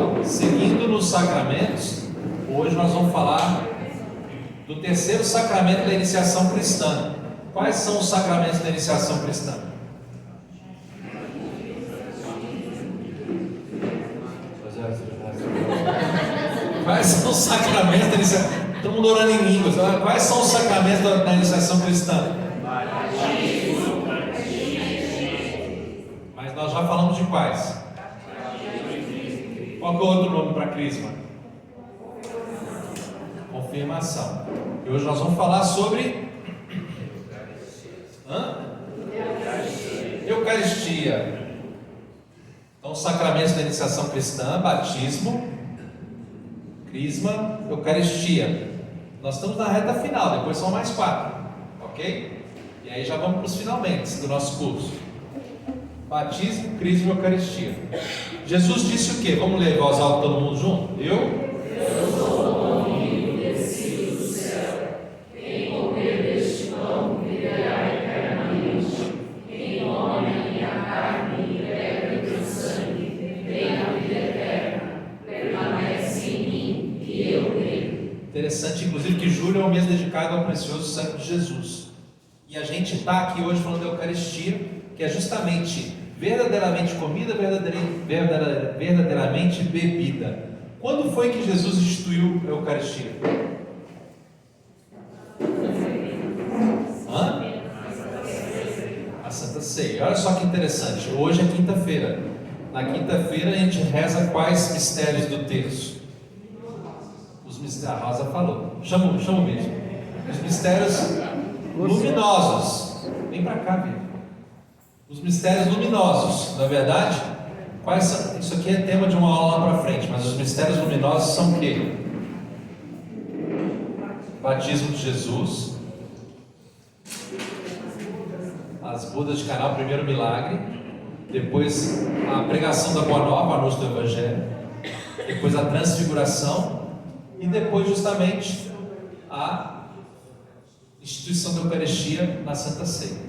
Ó, seguindo nos sacramentos, hoje nós vamos falar do terceiro sacramento da iniciação cristã. Quais são os sacramentos da iniciação cristã? Quais são os sacramentos da iniciação? Todo mundo orando em línguas. Quais são os sacramentos da iniciação cristã? Mas nós já falamos de quais? Qual que é o outro nome para crisma? Confirmação. E hoje nós vamos falar sobre Eucaristia. Então, os sacramentos da iniciação cristã: batismo, crisma, Eucaristia. Nós estamos na reta final, depois são mais 4, ok? E aí já vamos para os finalmente do nosso curso: batismo, crisma e Eucaristia. Jesus disse o quê? Vamos ler em voz alta todo mundo junto? Eu sou o pão vivo descido do céu. Quem comer deste pão viverá eternamente. Quem come a minha carne e bebe o meu sangue tem a vida eterna. Permanece em mim e eu nele. Interessante, inclusive, que julho é o mês dedicado ao precioso sangue de Jesus. E a gente está aqui hoje falando da Eucaristia, que é justamente verdadeiramente comida, verdadeiramente bebida. Quando foi que Jesus instituiu a Eucaristia? A Santa Ceia. Olha só que interessante. Hoje é quinta-feira. Na quinta-feira a gente reza quais mistérios do terço? Os mistérios. A Rosa falou. Chama o mesmo. Os mistérios luminosos. Vem para cá, Bíblia. Os mistérios luminosos, na verdade, quais são? Isso aqui é tema de uma aula lá para frente, mas os mistérios luminosos são o quê? Batismo de Jesus, as bodas de Caná, o primeiro milagre, depois a pregação da Boa Nova, a anúncio do Evangelho, depois a transfiguração e depois justamente a instituição da Eucaristia na Santa Ceia,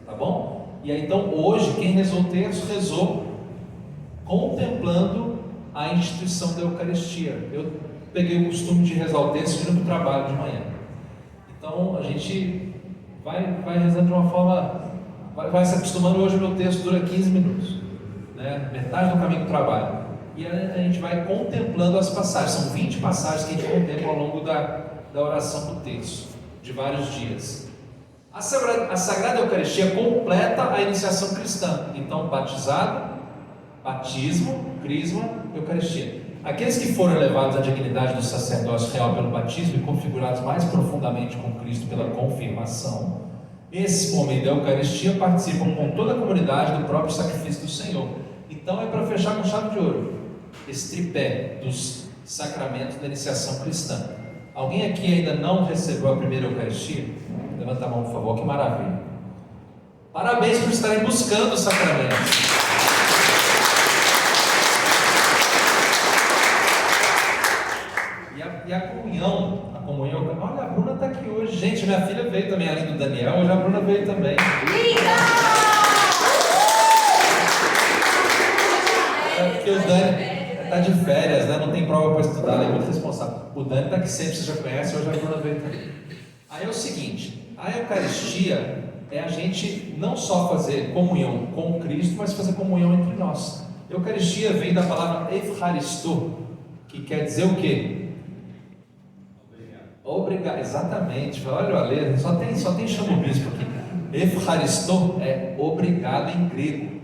tá bom? E aí, então, hoje, quem rezou o terço, rezou contemplando a instituição da Eucaristia. Eu peguei o costume de rezar o terço indo para o trabalho de manhã. Então, a gente vai rezando de uma forma, vai se acostumando. Hoje o meu terço dura 15 minutos, né? Metade do caminho do trabalho. E a gente vai contemplando as passagens. São 20 passagens que a gente contempla ao longo da oração do terço, de vários dias. A Sagrada Eucaristia completa a iniciação cristã. Então, batizado, batismo, crisma, Eucaristia. Aqueles que foram elevados à dignidade do sacerdócio real pelo batismo e configurados mais profundamente com Cristo pela confirmação, esse momento da Eucaristia participam com toda a comunidade do próprio sacrifício do Senhor. Então, é para fechar com chave de ouro esse tripé dos sacramentos da iniciação cristã. Alguém aqui ainda não recebeu a primeira Eucaristia? Levanta a mão, por favor, que maravilha. Parabéns por estarem buscando os sacramentos. E a comunhão, olha, a Bruna está aqui hoje. Gente, minha filha veio também, além do Daniel, hoje a Bruna veio também. Linda! É porque o Dani está de férias, né? Não tem prova para estudar, ela é muito responsável. O Dani está aqui sempre, você já conhece, hoje a Bruna veio também. Aí é o seguinte: a Eucaristia é a gente não só fazer comunhão com Cristo, mas fazer comunhão entre nós. Eucaristia vem da palavra Evcharisto, que quer dizer o quê? Obrigado. Exatamente. Olha o Ale, só tem chama o bispo aqui. Evcharisto é obrigado em grego.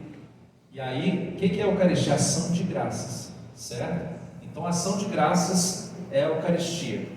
E aí, o que é a Eucaristia? Ação de graças, certo? Então, ação de graças é a Eucaristia.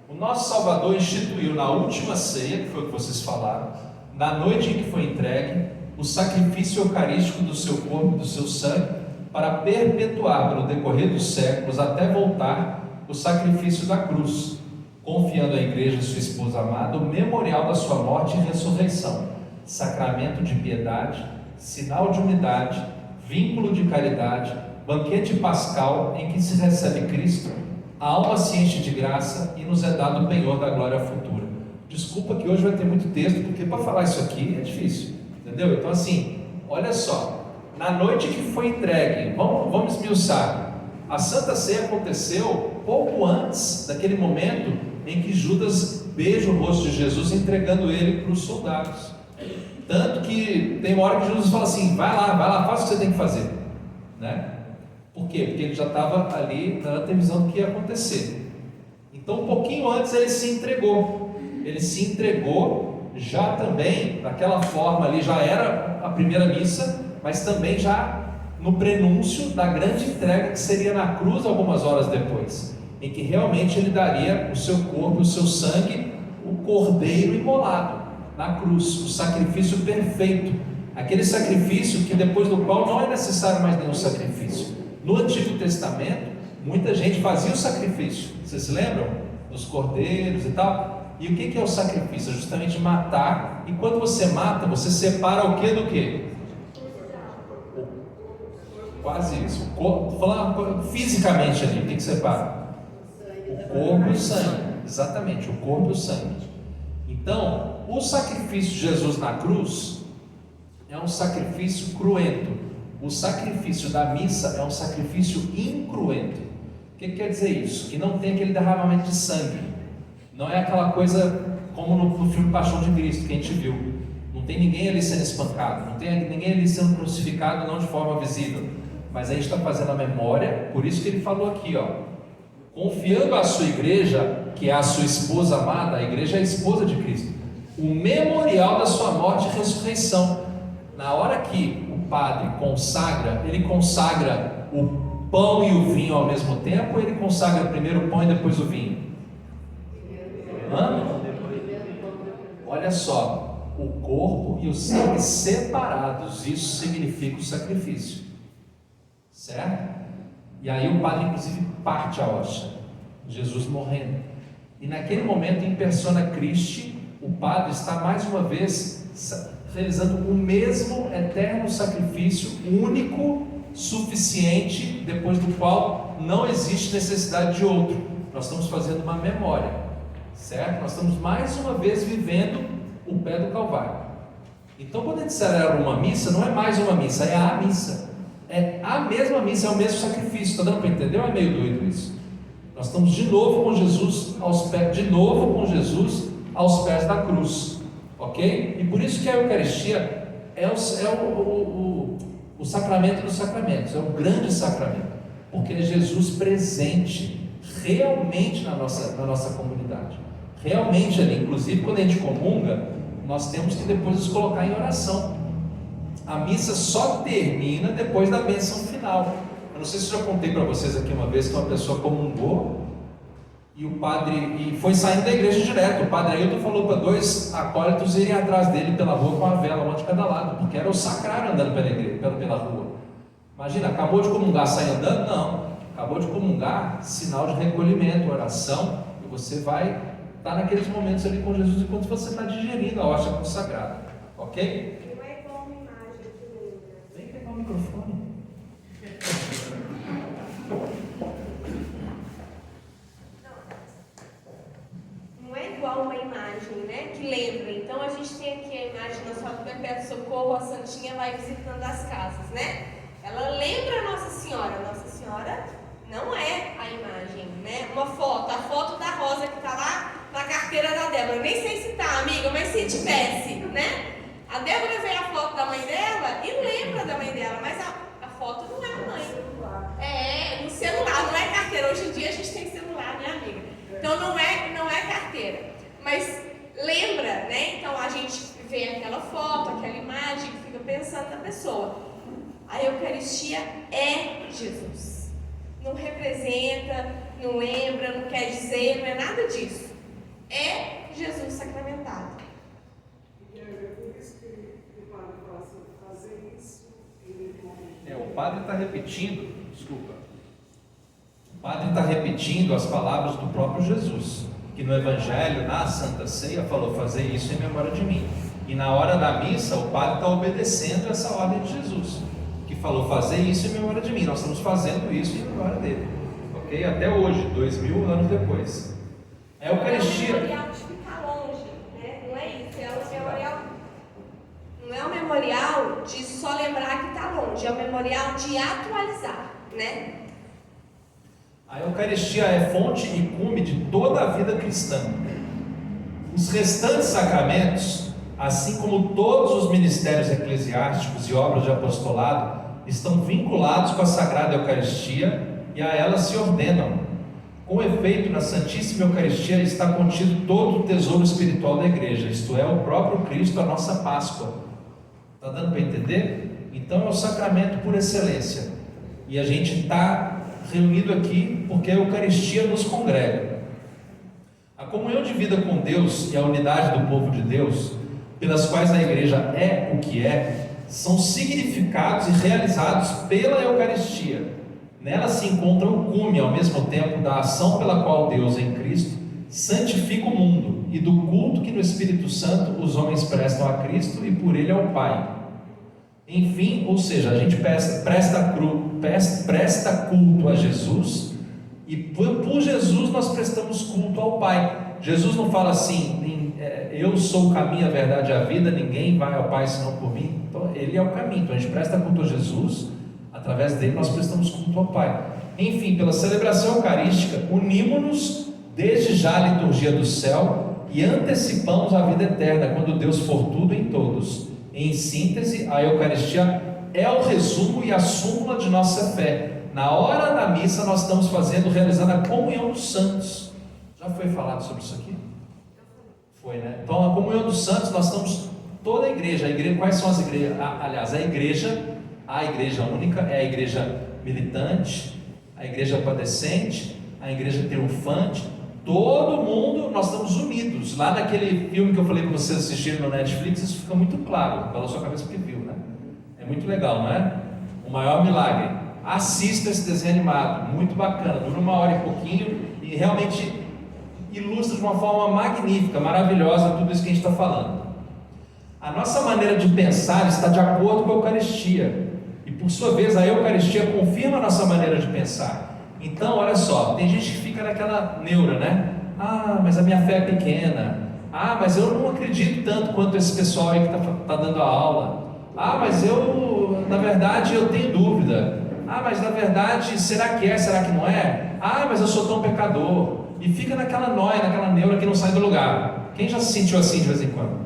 O nosso Salvador instituiu na última ceia, que foi o que vocês falaram, na noite em que foi entregue, o sacrifício eucarístico do seu corpo e do seu sangue, para perpetuar pelo decorrer dos séculos, até voltar, o sacrifício da cruz, confiando à igreja e sua esposa amada o memorial da sua morte e ressurreição, sacramento de piedade, sinal de unidade, vínculo de caridade, banquete pascal em que se recebe Cristo, a alma se enche de graça e nos é dado o penhor da glória futura. Desculpa que hoje vai ter muito texto, porque para falar isso aqui é difícil, entendeu? Então assim, olha só, na noite que foi entregue, vamos esmiuçar, a Santa Ceia aconteceu pouco antes daquele momento em que Judas beija o rosto de Jesus, entregando ele para os soldados. Tanto que tem uma hora que Jesus fala assim: vai lá, faça o que você tem que fazer, né? Por quê? Porque ele já estava ali na televisão do que ia acontecer. Então, um pouquinho antes ele se entregou. Ele se entregou já também, daquela forma ali, já era a primeira missa, mas também já no prenúncio da grande entrega que seria na cruz algumas horas depois, em que realmente ele daria o seu corpo, o seu sangue, o cordeiro imolado na cruz, o sacrifício perfeito, aquele sacrifício que depois do qual não é necessário mais nenhum sacrifício. No Antigo Testamento, muita gente fazia o sacrifício, vocês se lembram? Dos cordeiros e tal. E o que é o sacrifício? É justamente matar. E quando você mata, você separa o que do que? Quase isso. O corpo, falando fisicamente ali, o que separa? O corpo e o sangue. Exatamente, o corpo e o sangue. Então, o sacrifício de Jesus na cruz é um sacrifício cruento. O sacrifício da missa é um sacrifício incruento. O que quer dizer isso? Que não tem aquele derramamento de sangue. Não é aquela coisa como no filme Paixão de Cristo que a gente viu. Não tem ninguém ali sendo espancado, não tem ninguém ali sendo crucificado, não de forma visível. Mas a gente está fazendo a memória, por isso que ele falou aqui, confiando à sua igreja, que é a sua esposa amada, a igreja é a esposa de Cristo, o memorial da sua morte e ressurreição. Na hora que o padre consagra, ele consagra o pão e o vinho ao mesmo tempo, ou ele consagra primeiro o pão e depois o vinho? Olha só, o corpo e o sangue separados, isso significa o sacrifício, certo? E aí o padre inclusive parte a hóstia, Jesus morrendo, e naquele momento em persona Christi, o padre está mais uma vez realizando o mesmo eterno sacrifício, único, suficiente, depois do qual não existe necessidade de outro. Nós estamos fazendo uma memória, certo? Nós estamos mais uma vez vivendo o pé do Calvário. Então, quando a gente celebra uma missa, não é mais uma missa, é a missa. É a mesma missa, é o mesmo sacrifício. Está dando para entender ou é meio doido isso? Nós estamos de novo com Jesus aos pés, aos pés da cruz, ok? E por isso que a Eucaristia é o sacramento dos sacramentos, é o grande sacramento, porque é Jesus presente realmente na nossa comunidade, realmente ali. Inclusive, quando a gente comunga, nós temos que depois nos colocar em oração. A missa só termina depois da bênção final. Eu não sei se eu já contei para vocês aqui uma vez que uma pessoa comungou e foi saindo da igreja direto. O padre Ailton falou para 2 acólitos irem atrás dele pela rua com a vela, um de cada lado, porque era o sacrário andando pela igreja, pela rua. Imagina, acabou de comungar, sai andando? Não, acabou de comungar, sinal de recolhimento, oração, e você vai estar naqueles momentos ali com Jesus enquanto você está digerindo a hóstia consagrada, ok? Não é igual uma imagem que lembra. Vem pegar o microfone. Não é igual uma imagem, né? Que lembra. Então a gente tem aqui a imagem da Nossa Senhora do Perpétuo Socorro, a Santinha vai visitando as casas, né? Ela lembra a Nossa Senhora. Nossa Senhora não é a imagem, né? Uma foto, a foto da Rosa que está lá na carteira da Débora. Nem sei se tá, amiga, mas se tivesse, né? A Débora vê a foto da mãe dela e lembra da mãe dela, mas a foto não é a mãe. É, no celular, não é carteira. Hoje em dia a gente tem celular, né, amiga? Então não é carteira. Mas lembra, né? Então a gente vê aquela foto, aquela imagem, fica pensando na pessoa. A Eucaristia é Jesus. Não representa, não lembra, não quer dizer, não é nada disso. É Jesus sacramentado. O padre está repetindo, o padre está repetindo as palavras do próprio Jesus, que no Evangelho, na Santa Ceia, falou: fazer isso em memória de mim. E na hora da missa, o padre está obedecendo essa ordem de Jesus, que falou: fazer isso em memória de mim. Nós estamos fazendo isso em memória dele, ok? Até hoje, 2000 anos depois. A Eucaristia. Não é o memorial de ficar longe, né? Não é isso, é o memorial. Não é o memorial de só lembrar que está longe, é o memorial de atualizar, né? A Eucaristia é fonte e cume de toda a vida cristã. Os restantes sacramentos, assim como todos os ministérios eclesiásticos e obras de apostolado, estão vinculados com a Sagrada Eucaristia e a ela se ordenam. Com efeito, na Santíssima Eucaristia está contido todo o tesouro espiritual da Igreja, isto é, o próprio Cristo, a nossa Páscoa. Está dando para entender? Então é o sacramento por excelência. E a gente está reunido aqui porque a Eucaristia nos congrega. A comunhão de vida com Deus e a unidade do povo de Deus, pelas quais a Igreja é o que é, são significados e realizados pela Eucaristia. Nela se encontra o cume, ao mesmo tempo, da ação pela qual Deus, em Cristo, santifica o mundo e do culto que no Espírito Santo os homens prestam a Cristo e por ele ao Pai. Enfim, ou seja, a gente presta culto a Jesus e por Jesus nós prestamos culto ao Pai. Jesus não fala assim, eu sou o caminho, a verdade e a vida, ninguém vai ao Pai senão por mim. Então, ele é o caminho, então a gente presta culto a Jesus, através dele nós prestamos culto ao Pai. Enfim, pela celebração eucarística, unimos-nos desde já à liturgia do céu e antecipamos a vida eterna, quando Deus for tudo em todos. Em síntese, a Eucaristia é o resumo e a súmula de nossa fé. Na hora da missa nós estamos realizando a comunhão dos santos. Já foi falado sobre isso aqui? Foi, né? Então a comunhão dos santos, nós estamos, toda a igreja, quais são as igrejas? Aliás, a igreja única é a igreja militante, a igreja padecente, a igreja triunfante, todo mundo, nós estamos unidos. Lá naquele filme que eu falei para vocês assistirem no Netflix, isso fica muito claro, pela sua cabeça porque viu, né? É muito legal, não é? O Maior Milagre. Assista esse desenho animado, muito bacana, dura 1 hora e pouquinho e realmente ilustra de uma forma magnífica, maravilhosa tudo isso que a gente está falando. A nossa maneira de pensar está de acordo com a Eucaristia e, por sua vez, a Eucaristia confirma a nossa maneira de pensar. Então, olha só, tem gente que fica naquela neura, né? Ah, mas a minha fé é pequena. Ah, mas eu não acredito tanto quanto esse pessoal aí que está dando a aula. Ah, mas na verdade, eu tenho dúvida. Ah, mas na verdade, será que é, será que não é? Ah, mas eu sou tão pecador. E fica naquela noia, naquela neura que não sai do lugar. Quem já se sentiu assim de vez em quando?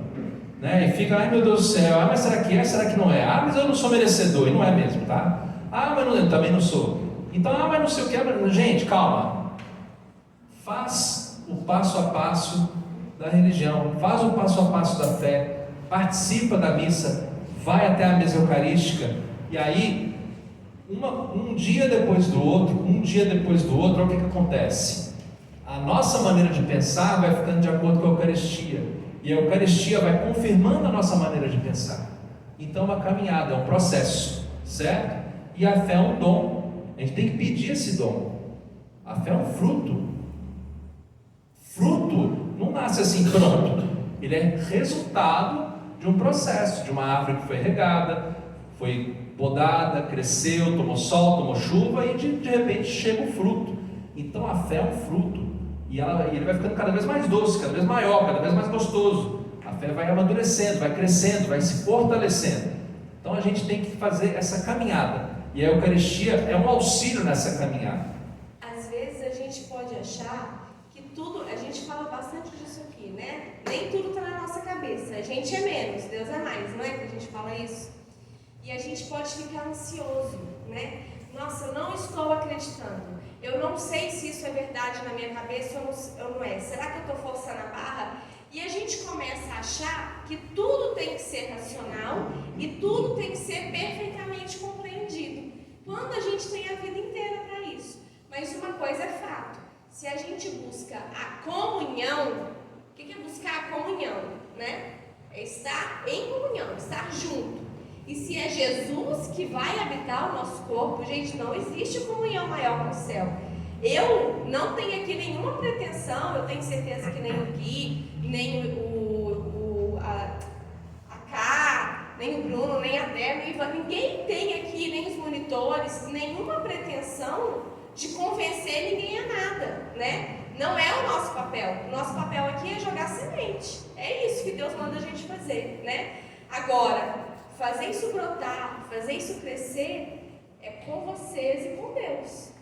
Né? E fica, ai meu Deus do céu, ah, mas será que é, será que não é? Ah, mas eu não sou merecedor, e não é mesmo, tá? Ah, mas eu também não sou. Então, mas não sei o que é. Gente, calma. Faz o passo a passo da religião, faz o passo a passo da fé, participa da missa, vai até a mesa eucarística, e aí, um dia depois do outro, olha o que acontece. A nossa maneira de pensar vai ficando de acordo com a Eucaristia, e a Eucaristia vai confirmando a nossa maneira de pensar. Então, é uma caminhada, é um processo, certo? E a fé é um dom. A gente tem que pedir esse dom. A fé é um fruto. Fruto não nasce assim pronto. Ele é resultado de um processo, de uma árvore que foi regada, foi podada, cresceu, tomou sol, tomou chuva e de repente chega o fruto. Então a fé é um fruto. E ele vai ficando cada vez mais doce, cada vez maior, cada vez mais gostoso. A fé vai amadurecendo, vai crescendo, vai se fortalecendo. Então a gente tem que fazer essa caminhada. E a Eucaristia é um auxílio nessa caminhada. Às vezes a gente pode achar que tudo, a gente fala bastante disso aqui, né? Nem tudo está na nossa cabeça. A gente é menos, Deus é mais, não é que a gente fala isso? E a gente pode ficar ansioso, né? Nossa, eu não estou acreditando. Eu não sei se isso é verdade na minha cabeça ou não é. Será que eu estou forçando a barra? E a gente começa a achar que tudo tem que ser racional e tudo tem que ser perfeitamente compreendido, quando a gente tem a vida inteira para isso. Mas uma coisa é fato: se a gente busca a comunhão, o que é buscar a comunhão? Né? É estar em comunhão, estar junto. E se é Jesus que vai habitar o nosso corpo, gente, não existe comunhão maior no céu. Eu não tenho aqui nenhuma pretensão, eu tenho certeza que nem o Gui, nem a Cá, nem o Bruno, nem a Débora, Ivan, ninguém tem aqui, nem os monitores, nenhuma pretensão de convencer ninguém a nada, né? Não é o nosso papel. O nosso papel aqui é jogar semente. É isso que Deus manda a gente fazer, né? Agora, fazer isso brotar, fazer isso crescer, é com vocês e com Deus.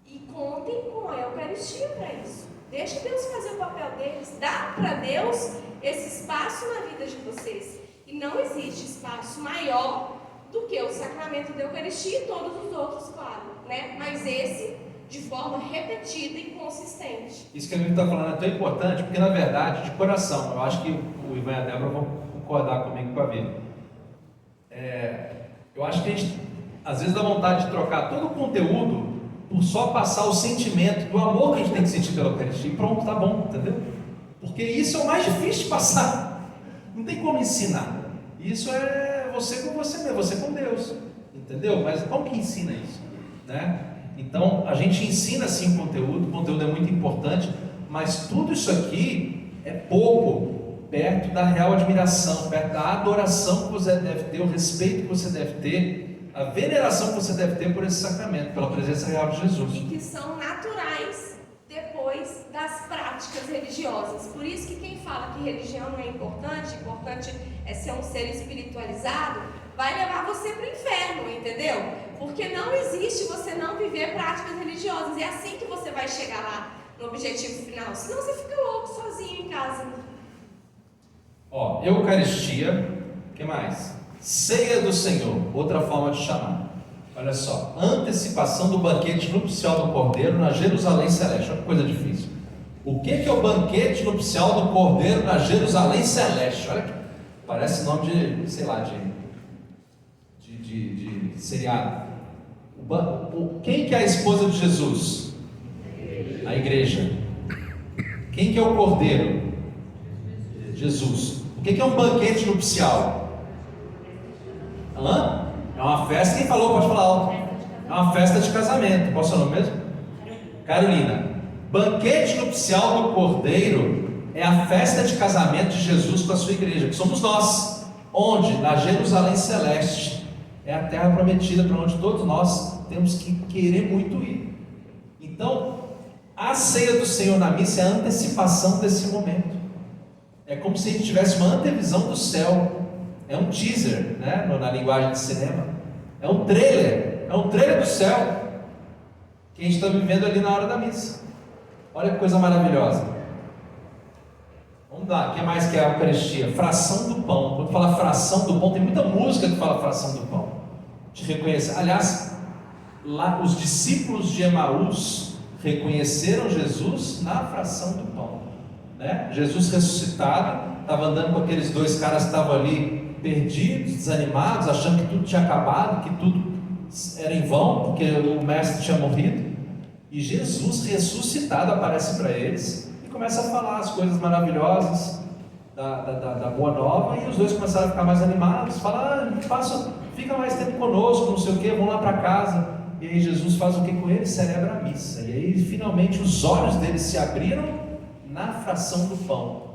E contem com a Eucaristia para isso. Deixa Deus fazer o papel deles. Dá para Deus esse espaço na vida de vocês. E não existe espaço maior do que o sacramento da Eucaristia e todos os outros, claro, né? Mas esse de forma repetida e consistente. Isso que a gente está falando é tão importante, porque na verdade, de coração, eu acho que o Ivan e a Débora vão concordar comigo com a Bíblia. Eu acho que a gente, às vezes, dá vontade de trocar todo o conteúdo por só passar o sentimento do amor que a gente tem que sentir pela Eucaristia e pronto, tá bom, entendeu? Porque isso é o mais difícil de passar. Não tem como ensinar. Isso é você com você mesmo, você com Deus, entendeu? Mas como que ensina isso, né? Então, a gente ensina sim o conteúdo é muito importante, mas tudo isso aqui é pouco perto da real admiração, perto da adoração que você deve ter, o respeito que você deve ter, a veneração que você deve ter por esse sacramento, pela presença real de Jesus. E que são naturais depois das práticas religiosas. Por isso que quem fala que religião não é importante é ser um ser espiritualizado, vai levar você para o inferno, entendeu? Porque não existe você não viver práticas religiosas. É assim que você vai chegar lá no objetivo final. Senão você fica louco sozinho em casa. Eucaristia, o que mais? Ceia do Senhor, outra forma de chamar. Olha só, antecipação do banquete nupcial do Cordeiro na Jerusalém Celeste. Olha que coisa difícil. O que é o banquete nupcial do Cordeiro na Jerusalém Celeste? Olha que parece nome de, sei lá, de seriado. Quem que é a esposa de Jesus? A igreja. Quem que é o Cordeiro? Jesus. O que é um banquete nupcial? É uma festa. Quem falou? Pode falar alto. É uma festa de casamento. Qual é o seu nome mesmo? Carolina. Banquete nupcial do Cordeiro é a festa de casamento de Jesus com a sua igreja, que somos nós. Onde? Na Jerusalém Celeste. É a terra prometida para onde todos nós temos que querer muito ir. Então, a ceia do Senhor na missa é a antecipação desse momento. É como se a gente tivesse uma antevisão do céu. É um teaser, né? Na linguagem de cinema. É um trailer do céu que a gente está vivendo ali na hora da missa. Olha que coisa maravilhosa. Vamos lá, o que mais que é a Eucaristia? Fração do pão. Quando fala fração do pão, tem muita música que fala fração do pão. De reconhecer. Aliás, lá os discípulos de Emaús reconheceram Jesus na fração do pão, né? Jesus ressuscitado, estava andando com aqueles dois caras que estavam ali perdidos, desanimados, achando que tudo tinha acabado, que tudo era em vão, porque o mestre tinha morrido. E Jesus ressuscitado aparece para eles e começa a falar as coisas maravilhosas da Boa Nova, e os dois começaram a ficar mais animados, falar, fica mais tempo conosco, não sei o que, vão lá para casa. E aí Jesus faz o que com eles? Celebra a missa. E aí finalmente os olhos deles se abriram na fração do pão.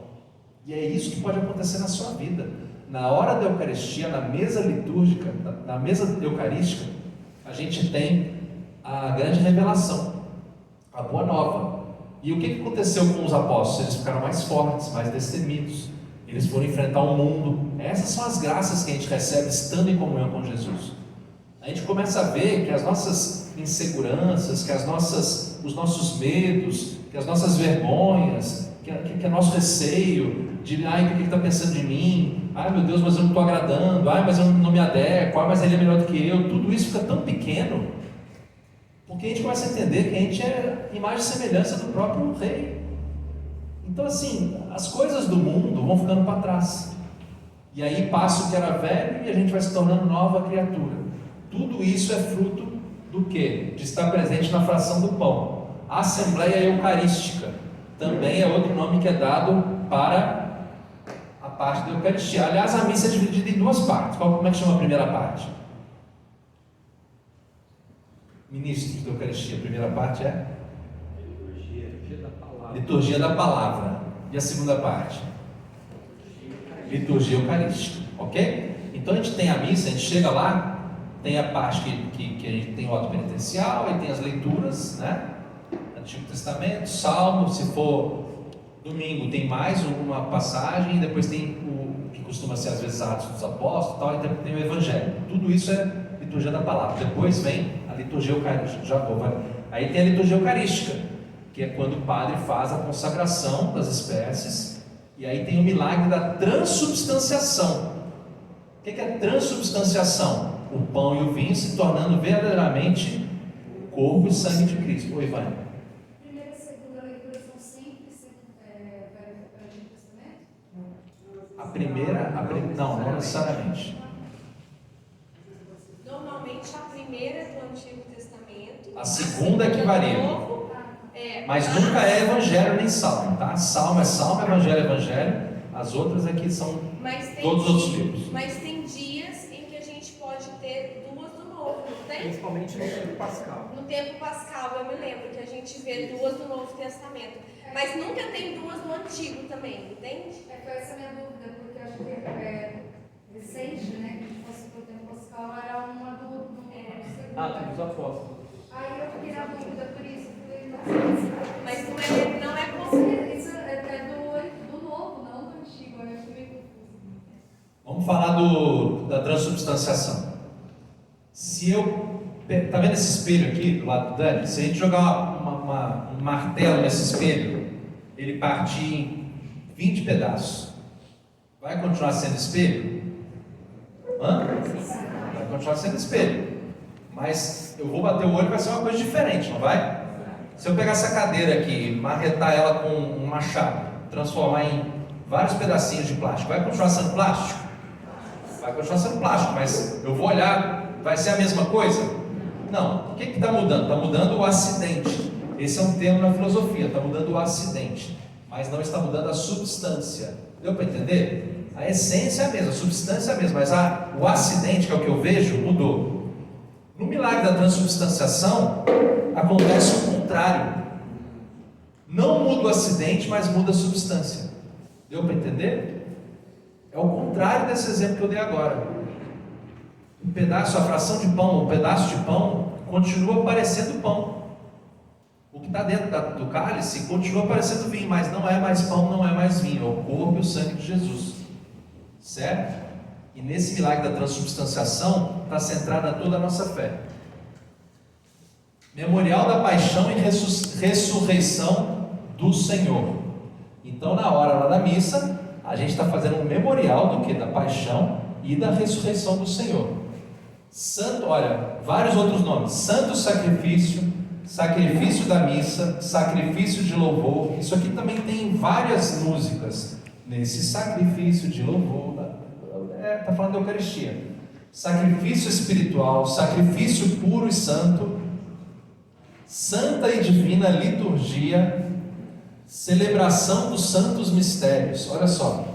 E é isso que pode acontecer na sua vida. Na hora da Eucaristia, na mesa litúrgica, na mesa eucarística, a gente tem a grande revelação, a Boa Nova. E o que aconteceu com os apóstolos? Eles ficaram mais fortes, mais destemidos. Eles foram enfrentar o mundo. Essas são as graças que a gente recebe estando em comunhão com Jesus. A gente começa a ver que as nossas inseguranças, que os nossos medos, que as nossas vergonhas, que é nosso receio de, o que ele está pensando de mim? Meu Deus, mas eu não estou agradando. Mas eu não me adequo. Mas ele é melhor do que eu. Tudo isso fica tão pequeno, porque a gente começa a entender que a gente é imagem e semelhança do próprio Rei. Então, assim, as coisas do mundo vão ficando para trás. E aí passa o que era velho e a gente vai se tornando nova criatura. Tudo isso é fruto do quê? De estar presente na fração do pão. A Assembleia Eucarística também é outro nome que é dado para a parte da Eucaristia. Aliás, a missa é dividida em duas partes. Como é que chama a primeira parte? Ministros da Eucaristia. A primeira parte é? Liturgia da Palavra. E a segunda parte? Liturgia Eucarística. Ok? Então a gente tem a missa, a gente chega lá, tem a parte que a gente tem o ato penitencial, e tem as leituras, né? Antigo Testamento, Salmo, se for domingo tem mais uma passagem, e depois tem o que costuma ser às vezes Atos dos Apóstolos, tal, e depois tem o Evangelho. Tudo isso é liturgia da palavra. Depois vem a liturgia eucarística. Aí tem a liturgia eucarística, que é quando o padre faz a consagração das espécies, e aí tem o milagre da transubstanciação. O que é transubstanciação? O pão e o vinho se tornando verdadeiramente o corpo e sangue de Cristo. Oi, Vânia. Primeira e segunda leitura são sempre Velho Testamento? Não necessariamente. Normalmente a primeira é do Antigo Testamento. A segunda é que varia. Mas nunca é evangelho nem salmo, tá? Salmo é salmo, evangelho é evangelho. As outras aqui são todos os outros livros. Mas tem dias em que a gente pode ter duas do Novo, não tem? Principalmente no tempo pascal. No tempo pascal, eu me lembro que a gente vê duas do Novo Testamento. Mas nunca tem duas do Antigo também, entende? Foi essa a minha dúvida, porque eu acho que recente, né, que a gente fosse pro tempo pascal, era uma do Tem os apóstolos. Aí eu fiquei na dúvida por isso, falei, nossa, Mas não é como... isso é do novo, não do antigo, eu acho meio confuso. Vamos falar da transubstanciação. Se eu... Tá vendo esse espelho aqui do lado do Dani? Se a gente jogar um martelo nesse espelho, ele partir em 20 pedaços, vai continuar sendo espelho? Vai continuar sendo espelho. Mas eu vou bater o olho e vai ser uma coisa diferente, não vai? Se eu pegar essa cadeira aqui, marretar ela com um machado, transformar em vários pedacinhos de plástico, vai continuar sendo plástico? Vai continuar sendo plástico, mas eu vou olhar, vai ser a mesma coisa? Não. O que está mudando? Está mudando o acidente. Esse é um termo na filosofia, está mudando o acidente, mas não está mudando a substância. Deu para entender? A essência é a mesma, a substância é a mesma, mas o acidente, que é o que eu vejo, mudou. No milagre da transubstanciação, acontece o contrário. Não muda o acidente, mas muda a substância. Deu para entender? É o contrário desse exemplo que eu dei agora. A fração de pão, um pedaço de pão, continua parecendo pão. O que está dentro do cálice continua parecendo vinho, mas não é mais pão, não é mais vinho, é o corpo e o sangue de Jesus. Certo? E nesse milagre da transubstanciação está centrada toda a nossa fé. Memorial da paixão e ressurreição do Senhor. Então, na hora lá da missa, a gente está fazendo um memorial do que? Da paixão e da ressurreição do Senhor. Santo, olha, vários outros nomes: santo sacrifício, sacrifício da missa, sacrifício de louvor. Isso aqui também tem várias músicas. Nesse sacrifício de louvor, está falando da Eucaristia. Sacrifício espiritual, sacrifício puro e santo, santa e divina liturgia, celebração dos santos mistérios. Olha só,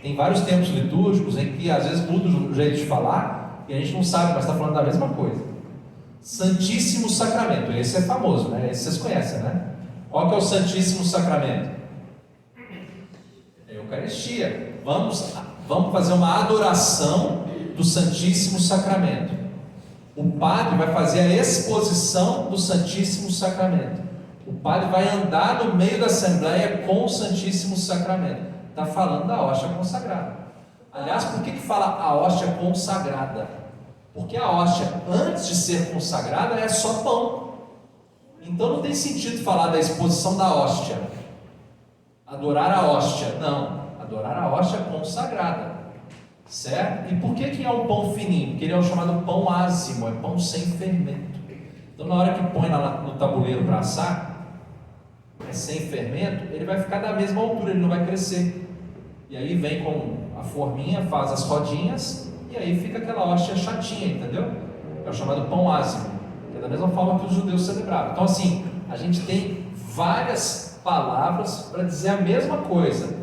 tem vários tempos litúrgicos em que às vezes muda o jeito de falar e a gente não sabe, mas está falando da mesma coisa. Santíssimo Sacramento, esse é famoso, né? Esse vocês conhecem, né? Qual que é o Santíssimo Sacramento? É a Eucaristia. Vamos fazer uma adoração do Santíssimo Sacramento. O padre vai fazer a exposição do Santíssimo Sacramento. O padre vai andar no meio da assembleia com o Santíssimo Sacramento. Está falando da hóstia consagrada. Aliás, por que fala a hóstia consagrada? Porque a hóstia, antes de ser consagrada, é só pão. Então não tem sentido falar da exposição da hóstia. Adorar a hóstia. Não. Adorar a hóstia consagrada. Certo? E por que é um pão fininho? Porque ele é o chamado pão ázimo, é pão sem fermento. Então na hora que põe no tabuleiro para assar, é sem fermento, ele vai ficar da mesma altura, ele não vai crescer. E aí vem com a forminha, faz as rodinhas, e aí fica aquela hóstia chatinha, entendeu? É o chamado pão ázimo, que é da mesma forma que os judeus celebravam. Então assim, a gente tem várias palavras para dizer a mesma coisa.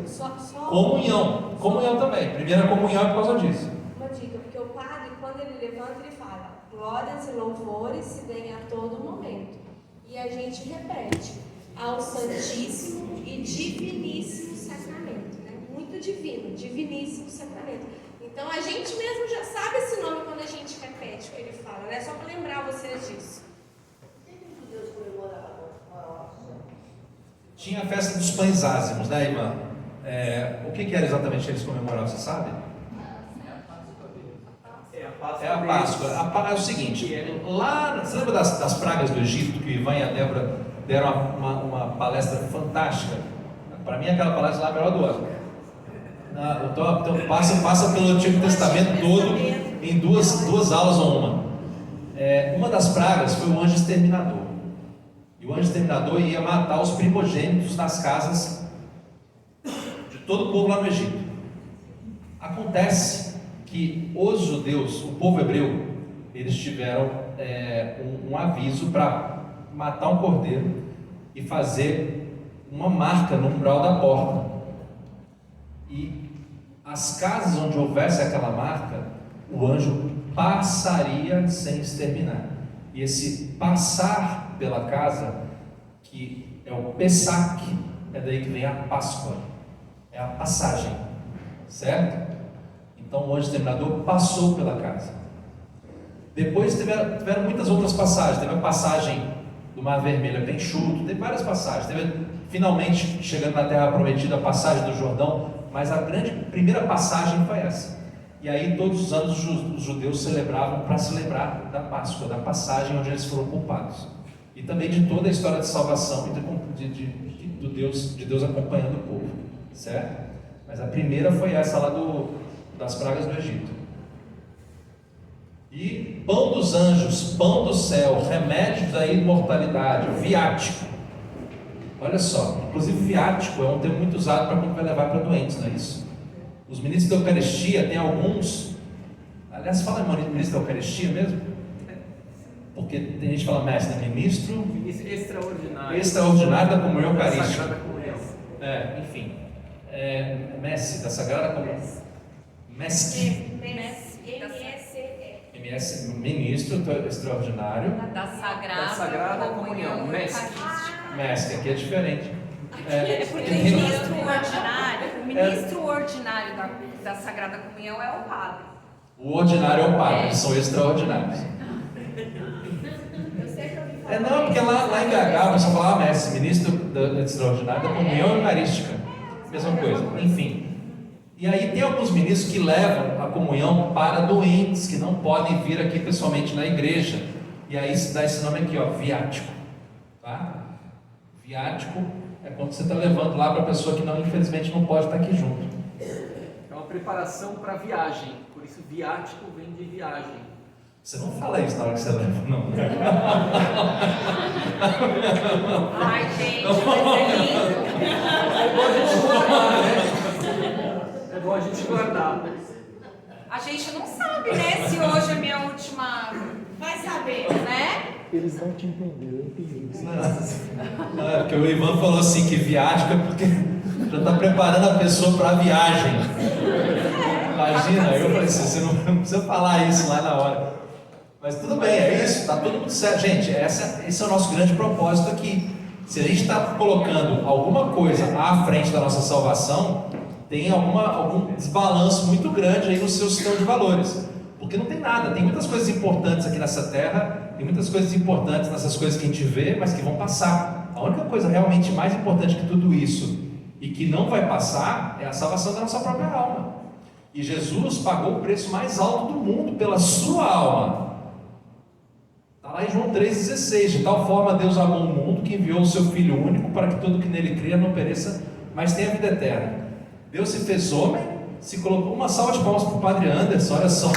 Comunhão. Comunhão também. Primeira comunhão é por causa disso. Uma dica, porque o padre, quando ele levanta, ele fala: glórias e louvores se deem a todo momento. E a gente repete: ao Santíssimo e Diviníssimo Sacramento, né? Muito divino, Diviníssimo Sacramento. Então a gente mesmo já sabe esse nome quando a gente repete o que ele fala, né? Só para lembrar vocês disso. Por que os judeus comemoravam a hóstia? Tinha a festa dos pães ázimos, né, irmã? O que era exatamente que eles comemoravam, você sabe? É a É a Páscoa. É o seguinte, lá, você lembra das pragas do Egito, que o Ivan e a Débora deram uma palestra fantástica? Para mim aquela palestra lá é a melhor do ano. Então passa pelo Antigo Testamento todo em duas aulas ou uma. Uma das pragas foi o anjo exterminador. E o anjo exterminador ia matar os primogênitos das casas de todo o povo lá no Egito. Acontece que os judeus, o povo hebreu, eles tiveram um aviso para matar um cordeiro e fazer uma marca no umbral da porta. E as casas onde houvesse aquela marca, o anjo passaria sem exterminar. E esse passar pela casa, que é o Pessac, é daí que vem a Páscoa, é a passagem, certo? Então o anjo exterminador passou pela casa. Depois tiveram muitas outras passagens. Teve a passagem do Mar Vermelho bem chuto, teve várias passagens. Teve finalmente chegando na Terra Prometida a passagem do Jordão, mas a primeira passagem foi essa. E aí todos os anos os judeus celebravam para se lembrar da Páscoa, da passagem onde eles foram poupados. E também de toda a história de salvação e de Deus acompanhando o povo, certo? Mas a primeira foi essa lá das pragas do Egito. E pão dos anjos, pão do céu, remédio da imortalidade, viático. Olha só, inclusive viático é um termo muito usado para quando vai levar para doentes, não é isso? Os ministros da Eucaristia tem alguns, aliás, fala ministro da Eucaristia mesmo? Porque tem gente que fala mestre, né? Ministro extraordinário da comunhão eucarística. Enfim, mestre da Sagrada Comunhão. MS, ministro extraordinário da Sagrada Comunhão Mestre, aqui é diferente. Porque o ministro ordinário da Sagrada Comunhão é o padre. O ordinário é o padre, eles são extraordinários. Não, porque lá em BH você falava mestre, ministro extraordinário da comunhão eucarística. Mesma coisa, enfim. E aí tem alguns ministros que levam a comunhão para doentes, que não podem vir aqui pessoalmente na igreja. E aí se dá esse nome aqui, ó, viático. Tá? Viático é quando você está levando lá para a pessoa que infelizmente não pode estar aqui junto. É uma preparação para viagem, por isso viático vem de viagem. Você não fala isso na hora que você leva, não. Ai, gente, vai ser lindo. É bom a gente guardar, né? É bom a gente guardar. A gente não sabe, né, se hoje é minha última... Vai saber, né? Eles não te entenderam, eu entendi. Não, é porque o Ivan falou assim que viático é porque já está preparando a pessoa para a viagem. Imagina, eu falei assim, você não precisa falar isso lá na hora. Mas tudo bem, é isso, está todo mundo certo. Gente, esse é o nosso grande propósito aqui. Se a gente está colocando alguma coisa à frente da nossa salvação, tem algum desbalanço muito grande aí no seu sistema de valores. Porque não tem nada, tem muitas coisas importantes aqui nessa terra, tem muitas coisas importantes nessas coisas que a gente vê, mas que vão passar. A única coisa realmente mais importante que tudo isso, e que não vai passar, é a salvação da nossa própria alma. E Jesus pagou o preço mais alto do mundo pela sua alma. Está lá em João 3,16, de tal forma Deus amou o mundo que enviou o seu Filho único para que todo que nele cria não pereça, mas tenha vida eterna. Deus se fez homem, se colocou. Uma salva de palmas para o Padre Anderson, olha só.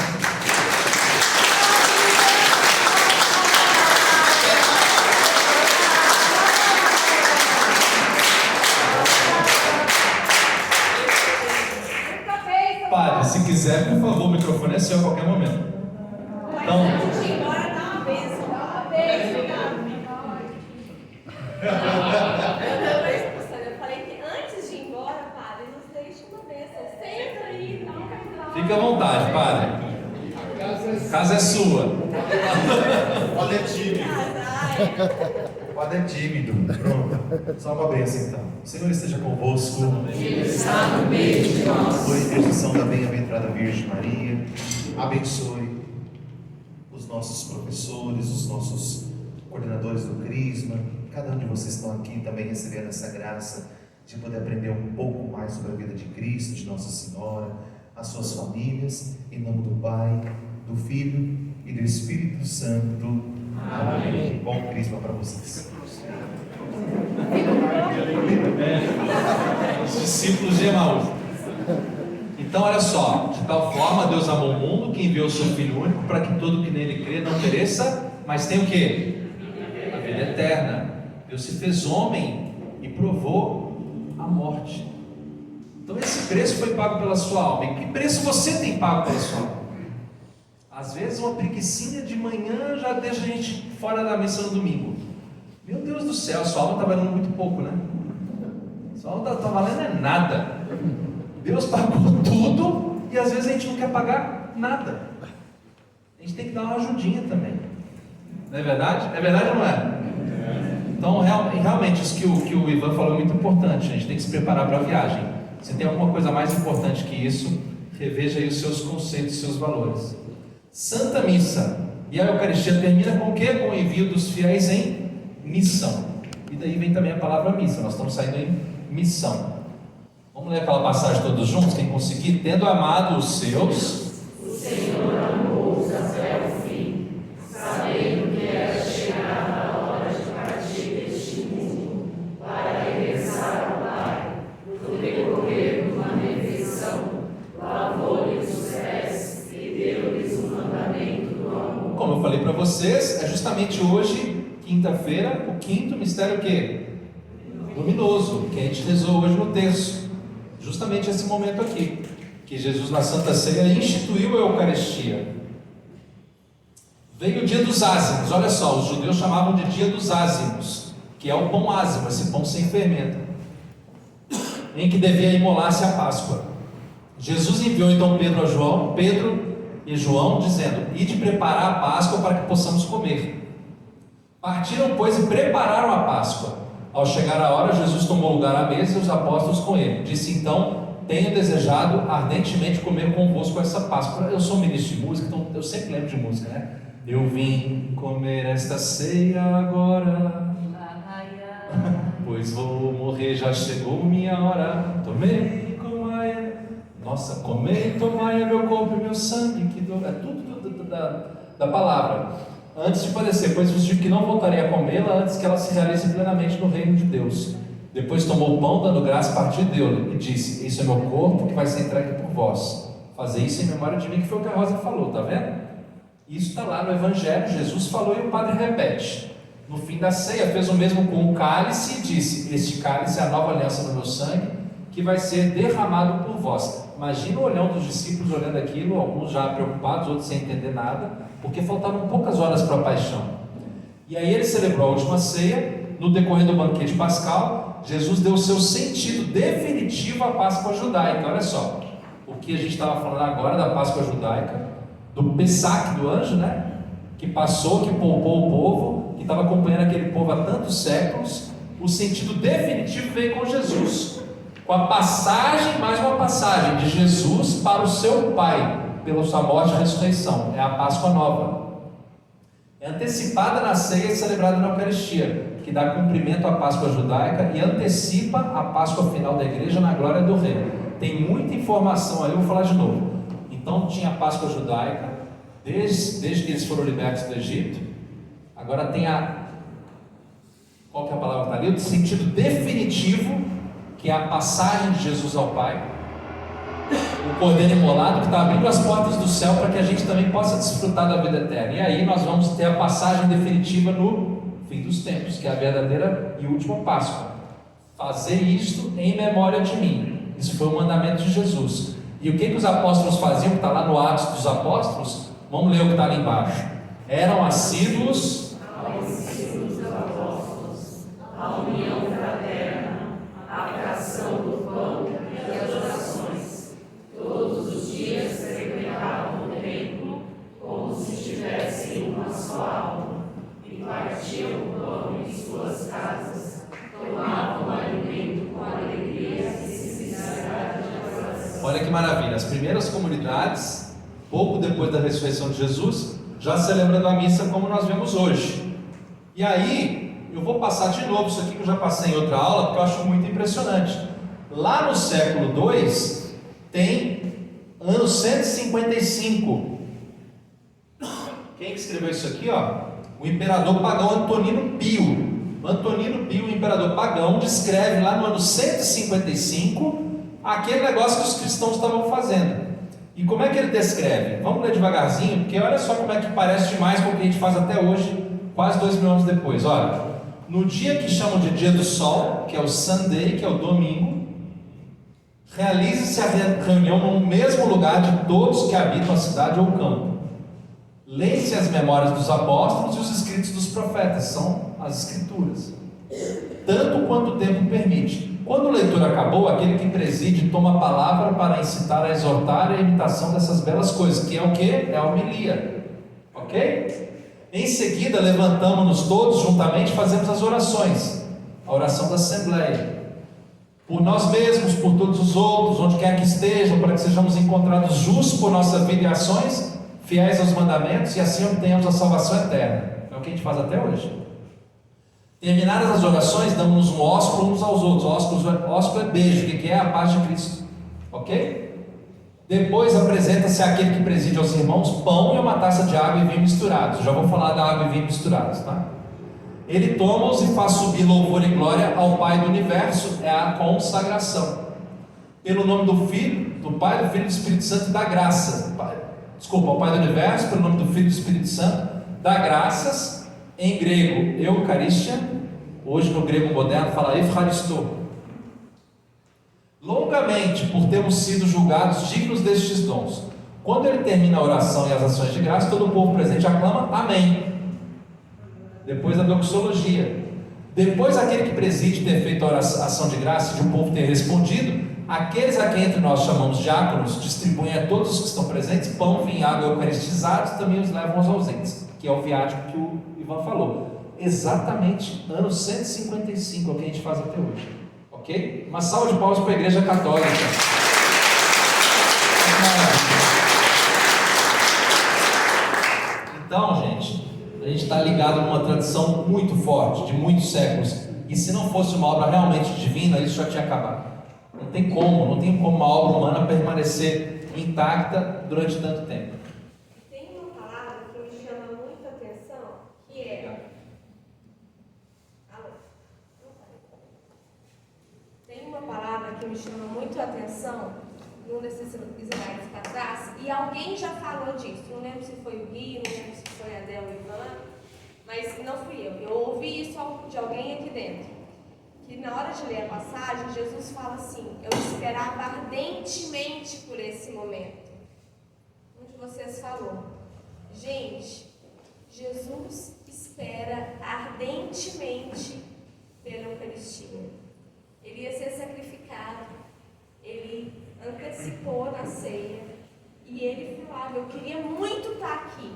Padre, se quiser, por favor, o microfone é seu a qualquer momento. Então, antes de ir embora, dá uma bênção. Eu falei que antes de ir embora, padre, nos deixe uma bênção. Senta aí, dá uma fica à vontade, Padre. A casa é sua. Padre é tímido. Padre é tímido. Pronto. Só uma bênção então. O Senhor esteja convosco. Ele está no meio de nós. Por intercessão da bem-aventurada Virgem Maria, abençoe os nossos professores, os nossos coordenadores do Crisma. Cada um de vocês estão aqui também recebendo essa graça de poder aprender um pouco mais sobre a vida de Cristo, de Nossa Senhora, as suas famílias. Em nome do Pai, do Filho e do Espírito Santo. Amém. Bom Crisma para vocês. Os discípulos de Emaús. Então, olha só, de tal forma Deus amou o mundo que enviou o seu Filho único para que todo que nele crê não pereça, mas tenha o quê? A vida eterna. Deus se fez homem e provou a morte. Então esse preço foi pago pela sua alma. E que preço você tem pago pela sua alma? Às vezes uma preguicinha de manhã já deixa a gente fora da missa no domingo. Meu Deus do céu, sua alma está valendo muito pouco, né? Sua alma está valendo nada. Deus pagou tudo e às vezes a gente não quer pagar nada. A gente tem que dar uma ajudinha também. Não é verdade? É verdade ou não é? Então realmente isso que o Ivan falou é muito importante. A gente tem que se preparar para a viagem. Se tem alguma coisa mais importante que isso, reveja aí os seus conceitos, os seus valores. Santa Missa. E a Eucaristia termina com o quê? Com o envio dos fiéis em missão. E daí vem também a palavra missa. Nós estamos saindo em missão. Vamos ler aquela passagem todos juntos, quem conseguir. Tendo amado os seus, o Senhor amou-os até o fim, sabendo que era chegada a hora de partir deste mundo, para regressar ao Pai. No decorrer de uma refeição, lavou-lhes os pés e deu-lhes o mandamento do amor. Como eu falei para vocês, é justamente hoje, quinta-feira, o quinto mistério o quê? Luminoso, que a gente rezou hoje no terço. Justamente esse momento aqui, que Jesus na Santa Ceia instituiu a Eucaristia. Veio o dia dos ázimos. Olha só, os judeus chamavam de dia dos ázimos, que é o pão ázimo, esse pão sem fermento, em que devia imolar-se a Páscoa. Jesus enviou então Pedro e João, dizendo: ide preparar a Páscoa para que possamos comer. Partiram, pois, e prepararam a Páscoa. Ao chegar a hora, Jesus tomou lugar à mesa e os apóstolos com ele. Disse então: tenho desejado ardentemente comer convosco essa Páscoa. Eu sou ministro de música, então eu sempre lembro de música, né? Eu vim comer esta ceia agora, pois vou morrer, já chegou minha hora. Tomei, comai, nossa, comei, tomai meu corpo e meu sangue, que é tudo da palavra. Antes de padecer, pois vos digo que não voltarei a comê-la antes que ela se realize plenamente no reino de Deus. Depois tomou o pão, dando graça, partiu e deu-lhe, e disse: isso é meu corpo que vai ser entregue por vós. Fazei isso em memória de mim, que foi o que a Rosa falou, tá vendo? Isso está lá no Evangelho, Jesus falou e o padre repete. No fim da ceia, fez o mesmo com o cálice e disse: este cálice é a nova aliança no meu sangue, que vai ser derramado por vós. Imagina o olhão dos discípulos olhando aquilo, alguns já preocupados, outros sem entender nada, porque faltavam poucas horas para a paixão. E aí ele celebrou a última ceia. No decorrer do banquete pascal, Jesus deu o seu sentido definitivo à Páscoa judaica. Olha só, o que a gente estava falando agora da Páscoa judaica, do Pessac do anjo, né? Que passou, que poupou o povo, que estava acompanhando aquele povo há tantos séculos. O sentido definitivo veio com Jesus, com a passagem, mais uma passagem de Jesus para o seu Pai, pela sua morte e ressurreição. É a Páscoa nova. É antecipada na ceia e celebrada na Eucaristia, que dá cumprimento à Páscoa judaica e antecipa a Páscoa final da igreja na glória do Rei. Tem muita informação aí, eu vou falar de novo. Então tinha a Páscoa judaica, desde que eles foram libertos do Egito. Agora tem qual que é a palavra que está ali? O sentido definitivo, que é a passagem de Jesus ao Pai. O Cordeiro imolado, que está abrindo as portas do céu para que a gente também possa desfrutar da vida eterna. E aí nós vamos ter a passagem definitiva no fim dos tempos, que é a verdadeira e última Páscoa. Fazer isto em memória de mim. Isso foi o mandamento de Jesus. E o que os apóstolos faziam, que está lá no Atos dos Apóstolos? Vamos ler o que está ali embaixo. Eram assíduos Ao ensino dos apóstolos, a união fraterna, a fração do pão e as orações. Todos os dias frequentavam o templo como se tivessem uma só alma, e partiam o pão em suas casas, tomavam alimento com alegria e sinceridade de coração. Olha que maravilha, as primeiras comunidades, pouco depois da ressurreição de Jesus, já celebrando a missa como nós vemos hoje. E aí, eu vou passar de novo isso aqui que eu já passei em outra aula, porque eu acho muito impressionante. Lá no século II, tem ano 155. Quem que escreveu isso aqui, ó? O imperador pagão Antonino Pio. Antonino Pio, o imperador pagão, descreve lá no ano 155 aquele negócio que os cristãos estavam fazendo. E como é que ele descreve? Vamos ler devagarzinho, porque olha só como é que parece demais com o que a gente faz até hoje, quase 2000 anos depois. Olha, no dia que chamam de dia do sol, que é o Sunday, que é o domingo, realize-se a reunião no mesmo lugar de todos que habitam a cidade ou o campo. Leem-se as memórias dos apóstolos e os escritos dos profetas, são as escrituras, tanto quanto o tempo permite. Quando o leitor acabou, aquele que preside toma a palavra para incitar a exortar e a imitação dessas belas coisas, que é o que? É a homilia, ok? Em seguida, levantamos-nos todos juntamente e fazemos as orações, a oração da Assembleia, por nós mesmos, por todos os outros, onde quer que estejam, para que sejamos encontrados justos por nossa vida e ações, fiéis aos mandamentos, e assim obtenhamos a salvação eterna. É o que a gente faz até hoje. Terminadas as orações, damos um ósculo uns aos outros. Ósculo é beijo, que é a paz de Cristo, ok? Depois apresenta-se àquele que preside aos irmãos pão e uma taça de água e vinho misturados. Já vou falar da água e vinho misturados, tá? Ele toma-os e faz subir louvor e glória ao Pai do Universo, é a consagração. Pelo nome do Filho, do Pai, do Filho e do Espírito Santo, da graça. Ao Pai do Universo, pelo nome do Filho e do Espírito Santo, dá graças, em grego, Eucaristia, hoje no grego moderno fala Eucharisto. Longamente, por termos sido julgados dignos destes dons. Quando ele termina a oração e as ações de graça, todo o povo presente aclama Amém. Depois a doxologia. Depois aquele que preside ter feito a ação de graça e de o povo ter respondido, aqueles a quem entre nós chamamos diáconos distribuem a todos os que estão presentes pão, vinho e água eucaristizados, também os levam aos ausentes, que é o viático que o Ivan falou. Exatamente ano 155 é o que a gente faz até hoje, ok? Uma salva de palmas para a Igreja Católica. Então, gente, a gente está ligado numa tradição muito forte, de muitos séculos, e se não fosse uma obra realmente divina, isso já tinha acabado. Não tem como uma obra humana permanecer intacta durante tanto tempo. Tem uma palavra que me chama muito a atenção, que é... Tem uma palavra que me chama muito a atenção, num desses slides para trás, e alguém já falou disso. Não lembro se foi o Gui, não lembro se foi a Del ou o Ivan, mas não fui eu. Eu ouvi isso de alguém aqui dentro. Que na hora de ler a passagem, Jesus fala assim: eu esperava ardentemente por esse momento. Um de vocês falou. Gente, Jesus espera ardentemente pela Eucaristia. Ele ia ser sacrificado, ele antecipou na ceia, e ele falava: eu queria muito estar aqui.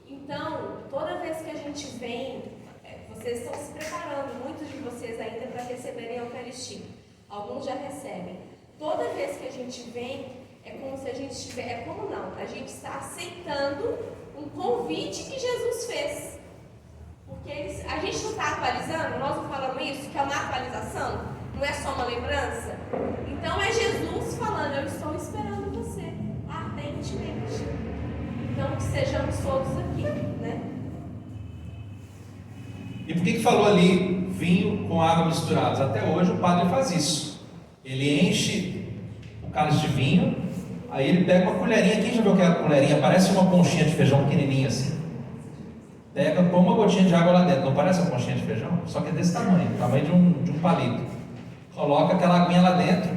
Então, toda vez que a gente vem, vocês estão se preparando, muitos de vocês ainda, para receberem a Eucaristia. Alguns já recebem. Toda vez que a gente vem, é como se a gente estiver... É como não, a gente está aceitando um convite que Jesus fez. Porque a gente não está atualizando, nós não falamos isso, que é uma atualização, não é só uma lembrança. Então é Jesus falando: eu estou esperando você, ardentemente. Então que sejamos todos aqui, né? E por que falou ali vinho com água misturados? Até hoje o padre faz isso. Ele enche o cálice de vinho, aí ele pega uma colherinha. Quem já viu aquela colherinha? Parece uma conchinha de feijão pequenininha assim. Pega, põe uma gotinha de água lá dentro. Não parece uma conchinha de feijão? Só que é desse tamanho, de um palito. Coloca aquela aguinha lá dentro.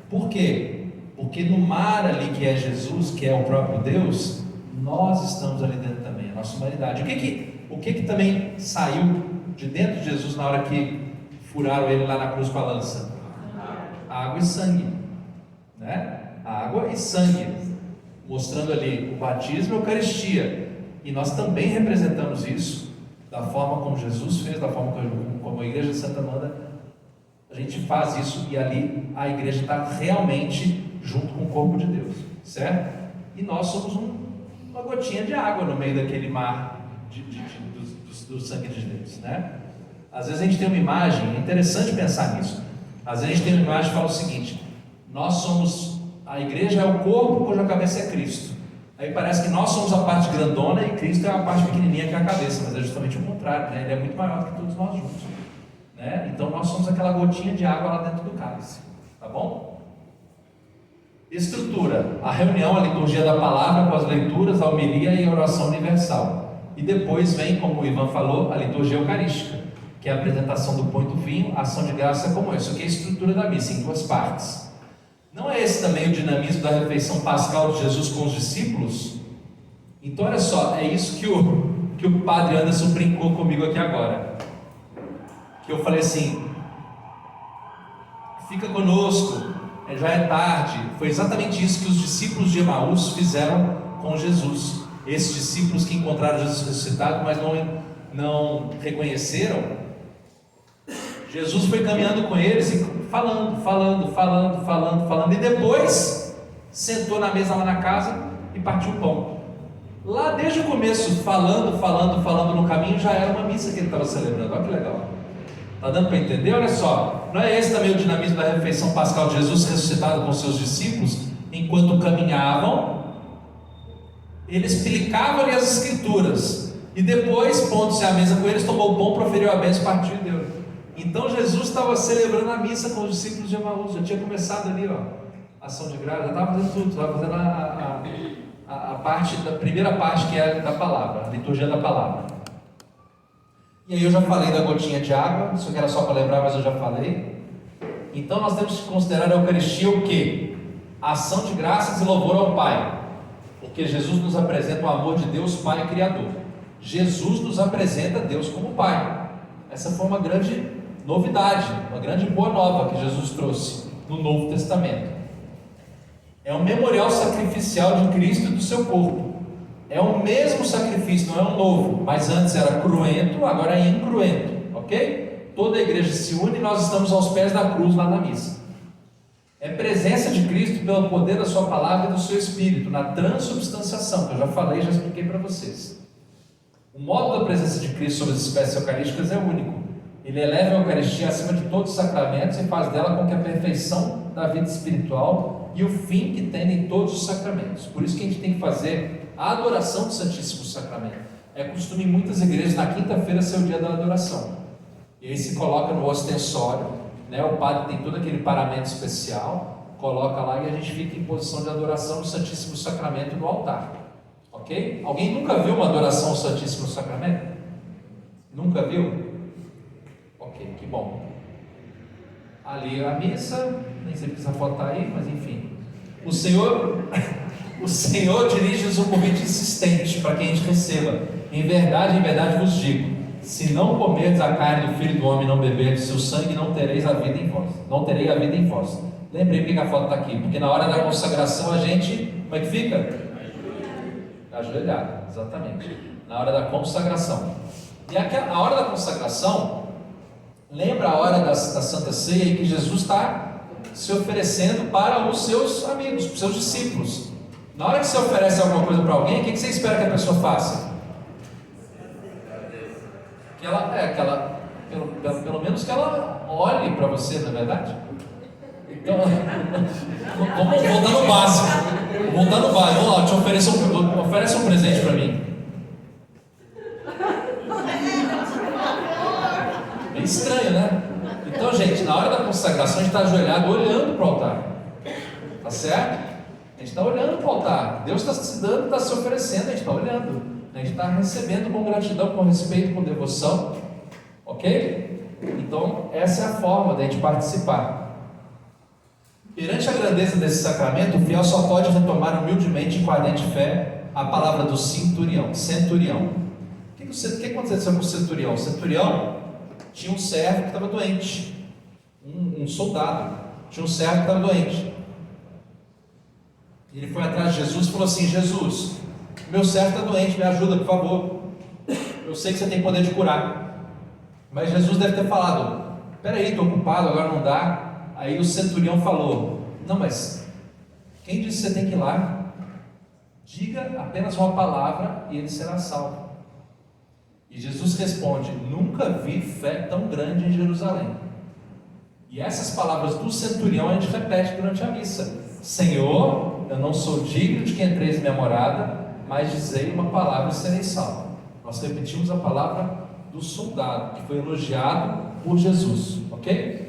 Por quê? Porque no mar ali que é Jesus, que é o próprio Deus, nós estamos ali dentro também, a nossa humanidade. O que também saiu de dentro de Jesus na hora que furaram ele lá na cruz com a lança? Água e sangue, né? Água e sangue, mostrando ali o batismo e a Eucaristia. E nós também representamos isso da forma como Jesus fez, da forma como a Igreja de Santa Amanda. A gente faz isso e ali a igreja está realmente junto com o corpo de Deus, certo? E nós somos uma gotinha de água no meio daquele mar do sangue de Deus, né? Às vezes a gente tem uma imagem, é interessante pensar nisso. Às vezes a gente tem uma imagem que fala o seguinte: nós somos, a igreja é o corpo cuja cabeça é Cristo. Aí parece que nós somos a parte grandona e Cristo é a parte pequenininha que é a cabeça, mas é justamente o contrário, né? Ele é muito maior do que todos nós juntos, né? Então nós somos aquela gotinha de água lá dentro do cálice, tá bom? Estrutura: a reunião, a liturgia da palavra com as leituras, a homilia e a oração universal. E depois vem, como o Ivan falou, a liturgia eucarística, que é a apresentação do pão e do vinho, a ação de graça como isso aqui é a estrutura da missa, em 2 partes. Não é esse também o dinamismo da refeição pascal de Jesus com os discípulos? Então olha só, é isso que o padre Anderson brincou comigo aqui agora, que eu falei assim: fica conosco, já é tarde. Foi exatamente isso que os discípulos de Emaús fizeram com Jesus. Esses discípulos que encontraram Jesus ressuscitado, mas não reconheceram. Jesus foi caminhando com eles e falando, e depois sentou na mesa lá na casa e partiu o pão. Lá desde o começo, falando no caminho, já era uma missa que ele estava celebrando. Olha que legal. Está dando para entender? Olha só, não é esse também o dinamismo da refeição pascal de Jesus ressuscitado com seus discípulos? Enquanto caminhavam, ele explicava-lhe as escrituras, e depois, pondo-se à mesa com eles, tomou o pão, proferiu a bênção, partiu e deu. Então Jesus estava celebrando a missa com os discípulos de Emaús, já tinha começado ali, ó, a ação de graça, já estava fazendo tudo, estava fazendo a parte, da primeira parte, que é da palavra, a liturgia da palavra. E aí eu já falei da gotinha de água, isso aqui era só para lembrar, mas eu já falei. Então nós temos que considerar a Eucaristia o quê? A ação de graças e louvor ao Pai, porque Jesus nos apresenta o amor de Deus Pai Criador. Jesus nos apresenta Deus como Pai. Essa foi uma grande novidade, uma grande boa nova que Jesus trouxe no Novo Testamento. É um memorial sacrificial de Cristo e do seu corpo. É o mesmo sacrifício, não é um novo, mas antes era cruento, agora é incruento, ok? Toda a igreja se une e nós estamos aos pés da cruz lá na missa. É presença de Cristo pelo poder da sua palavra e do seu Espírito, na transubstanciação, que eu já falei, já expliquei para vocês. O modo da presença de Cristo sobre as espécies eucarísticas é único. Ele eleva a Eucaristia acima de todos os sacramentos e faz dela com que a perfeição da vida espiritual e o fim que tem em todos os sacramentos. Por isso que a gente tem que fazer a adoração do Santíssimo Sacramento. É costume em muitas igrejas na quinta-feira ser o dia da adoração. E aí se coloca no ostensório, né? O padre tem todo aquele paramento especial, coloca lá e a gente fica em posição de adoração do Santíssimo Sacramento no altar. Ok? Alguém nunca viu uma adoração ao Santíssimo Sacramento? Nunca viu? Ok, que bom. Ali a missa, nem sei se essa foto está aí, mas enfim. O Senhor dirige-nos um convite insistente para que a gente receba. Em verdade vos digo: se não comerdes a carne do Filho do Homem e não beberdes seu sangue, não tereis a vida em vós. Não terei a vida em vós. Lembrei porque a foto está aqui, porque na hora da consagração a gente, como é que fica? Ajoelhado, exatamente. Na hora da consagração. E a hora da consagração, lembra a hora da Santa Ceia em que Jesus está se oferecendo para os seus amigos, para os seus discípulos. Na hora que você oferece alguma coisa para alguém, o que você espera que a pessoa faça? Pelo menos que ela olhe para você, não é verdade? Então, vamos voltar no básico. Vamos lá, te oferece um presente para mim. Bem estranho, né? Então, gente, na hora da consagração a gente está ajoelhado olhando para o altar. Tá certo? A gente está olhando para o altar. Deus está se dando, está se oferecendo, a gente está olhando. A gente está recebendo com gratidão, com respeito, com devoção. Ok? Então, essa é a forma de a gente participar. Perante a grandeza desse sacramento, o fiel só pode retomar humildemente e com ardente fé a palavra do centurião. O que aconteceu com o centurião? O centurião tinha um servo que estava doente, um soldado, tinha um servo que estava doente. Ele foi atrás de Jesus e falou assim: Jesus, meu servo está doente, me ajuda, por favor. Eu sei que você tem poder de curar. Mas Jesus deve ter falado: peraí, estou ocupado, agora não dá. Aí o centurião falou: não, mas quem disse que você tem que ir lá? Diga apenas uma palavra e ele será salvo. E Jesus responde: nunca vi fé tão grande em Jerusalém. E essas palavras do centurião a gente repete durante a missa: Senhor, eu não sou digno de que entreis em minha morada, mas dizei uma palavra e serei salvo. Nós repetimos a palavra do soldado, que foi elogiado por Jesus, ok?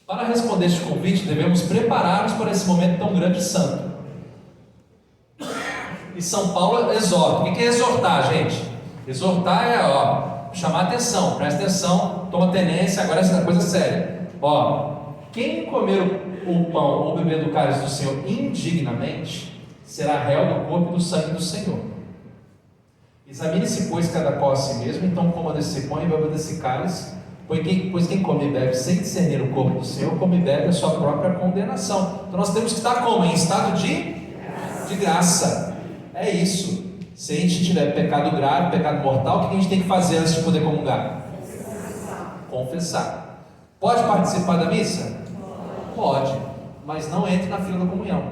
Para responder este convite, devemos preparar-nos para esse momento tão grande e santo. E São Paulo exorta. O que é exortar, gente? Exortar é, chamar atenção, presta atenção, toma tenência, agora essa coisa séria. Quem comer o pão ou beber do cálice do Senhor indignamente, será réu do corpo e do sangue do Senhor. Examine-se, pois, cada qual a si mesmo, então coma desse pão e beba desse cálice, pois quem come e bebe sem discernir o corpo do Senhor, come e bebe a sua própria condenação. Então nós temos que estar como? Em estado de graça. É isso. Se a gente tiver pecado grave, pecado mortal, o que a gente tem que fazer antes de poder comungar? Confessar. Pode participar da missa? Pode, mas não entre na fila da comunhão.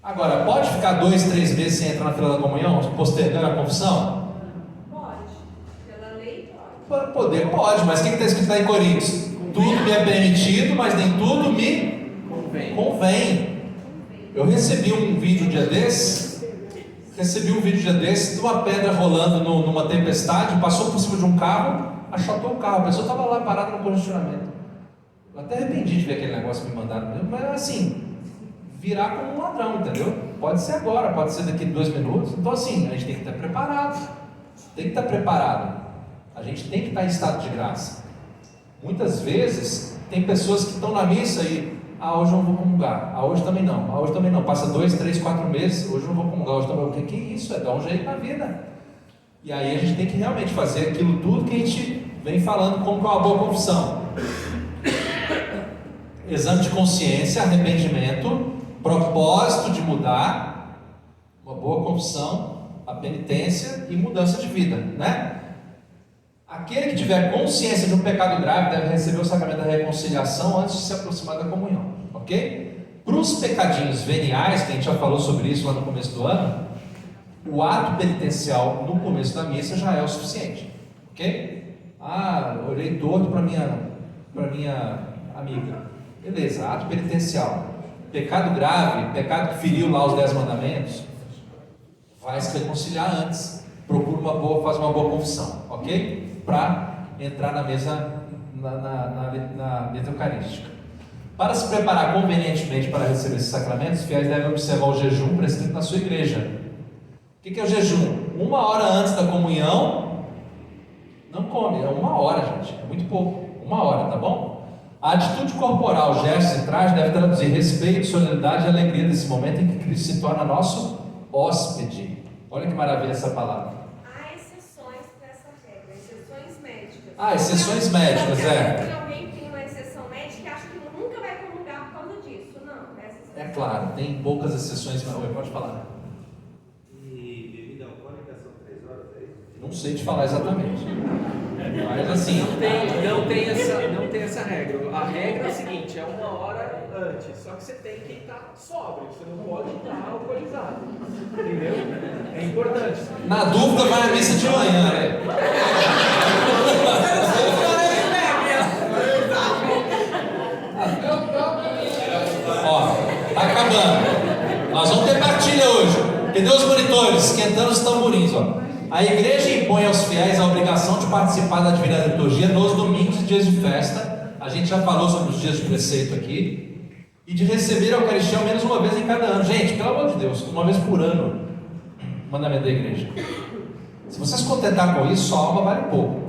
Agora, pode ficar 2, 3 meses sem entrar na fila da comunhão, postergando a confissão? Pode. Pela lei, Para poder, pode, mas o que está escrito lá em Coríntios? Tudo me é permitido, mas nem tudo me convém. Eu recebi um vídeo um dia desse, de uma pedra rolando numa tempestade, passou por cima de um carro, achatou o carro, a pessoa estava lá parada no congestionamento. Eu até arrependi de ver aquele negócio que me mandaram, mas assim, virar como um ladrão, entendeu? Pode ser agora, pode ser daqui a 2 minutos. Então assim, a gente tem que estar preparado. A gente tem que estar em estado de graça. Muitas vezes tem pessoas que estão na missa e hoje eu não vou comungar, hoje também não, passa 2, 3, 4 meses, hoje eu não vou comungar, hoje também. O que é isso? É dar um jeito na vida. E aí a gente tem que realmente fazer aquilo tudo que a gente vem falando como uma boa confissão. Exame de consciência, arrependimento, propósito de mudar, uma boa confissão, a penitência e mudança de vida, né? Aquele que tiver consciência de um pecado grave deve receber o sacramento da reconciliação antes de se aproximar da comunhão, ok? Para os pecadinhos veniais, que a gente já falou sobre isso lá no começo do ano, o ato penitencial no começo da missa já é o suficiente, ok? Olhei torto para minha amiga, beleza, ato penitencial. Pecado grave, pecado que feriu lá os 10 mandamentos, vai se reconciliar antes, faz uma boa confissão, ok? Para entrar na mesa eucarística. Para se preparar convenientemente para receber esses sacramentos, os fiéis devem observar o jejum prescrito na sua igreja. O que é o jejum? 1 hora antes da comunhão, não come, é 1 hora, gente, é muito pouco, 1 hora, tá bom? A atitude corporal, gestos e trajes deve traduzir respeito, solidariedade e alegria desse momento em que Cristo se torna nosso hóspede. Olha que maravilha essa palavra. Há exceções para essa regra, exceções médicas. Exceções médicas, Se alguém tem uma exceção médica e acha que nunca vai comungar por causa disso, não. É claro, tem poucas exceções, mas pode falar. E bebida alcoólica são 3 horas, é isso? Não sei te falar exatamente. Mas assim, não tem essa regra. A regra é a seguinte, é 1 hora antes, só que você tem que estar sóbrio, você não pode estar alcoolizado, entendeu? É importante. Na dúvida vai à missa de manhã, né? Tá acabando. Nós vamos ter partilha hoje. Cadê os monitores? Esquentando os tamborins, A igreja impõe aos fiéis a obrigação de participar da Divina Liturgia nos domingos e dias de festa. A gente já falou sobre os dias de preceito aqui. E de receber a Eucaristia ao menos uma vez em cada ano. Gente, pelo amor de Deus, uma vez por ano. Mandamento da igreja. Se você se contentar com isso, sua alma vale pouco.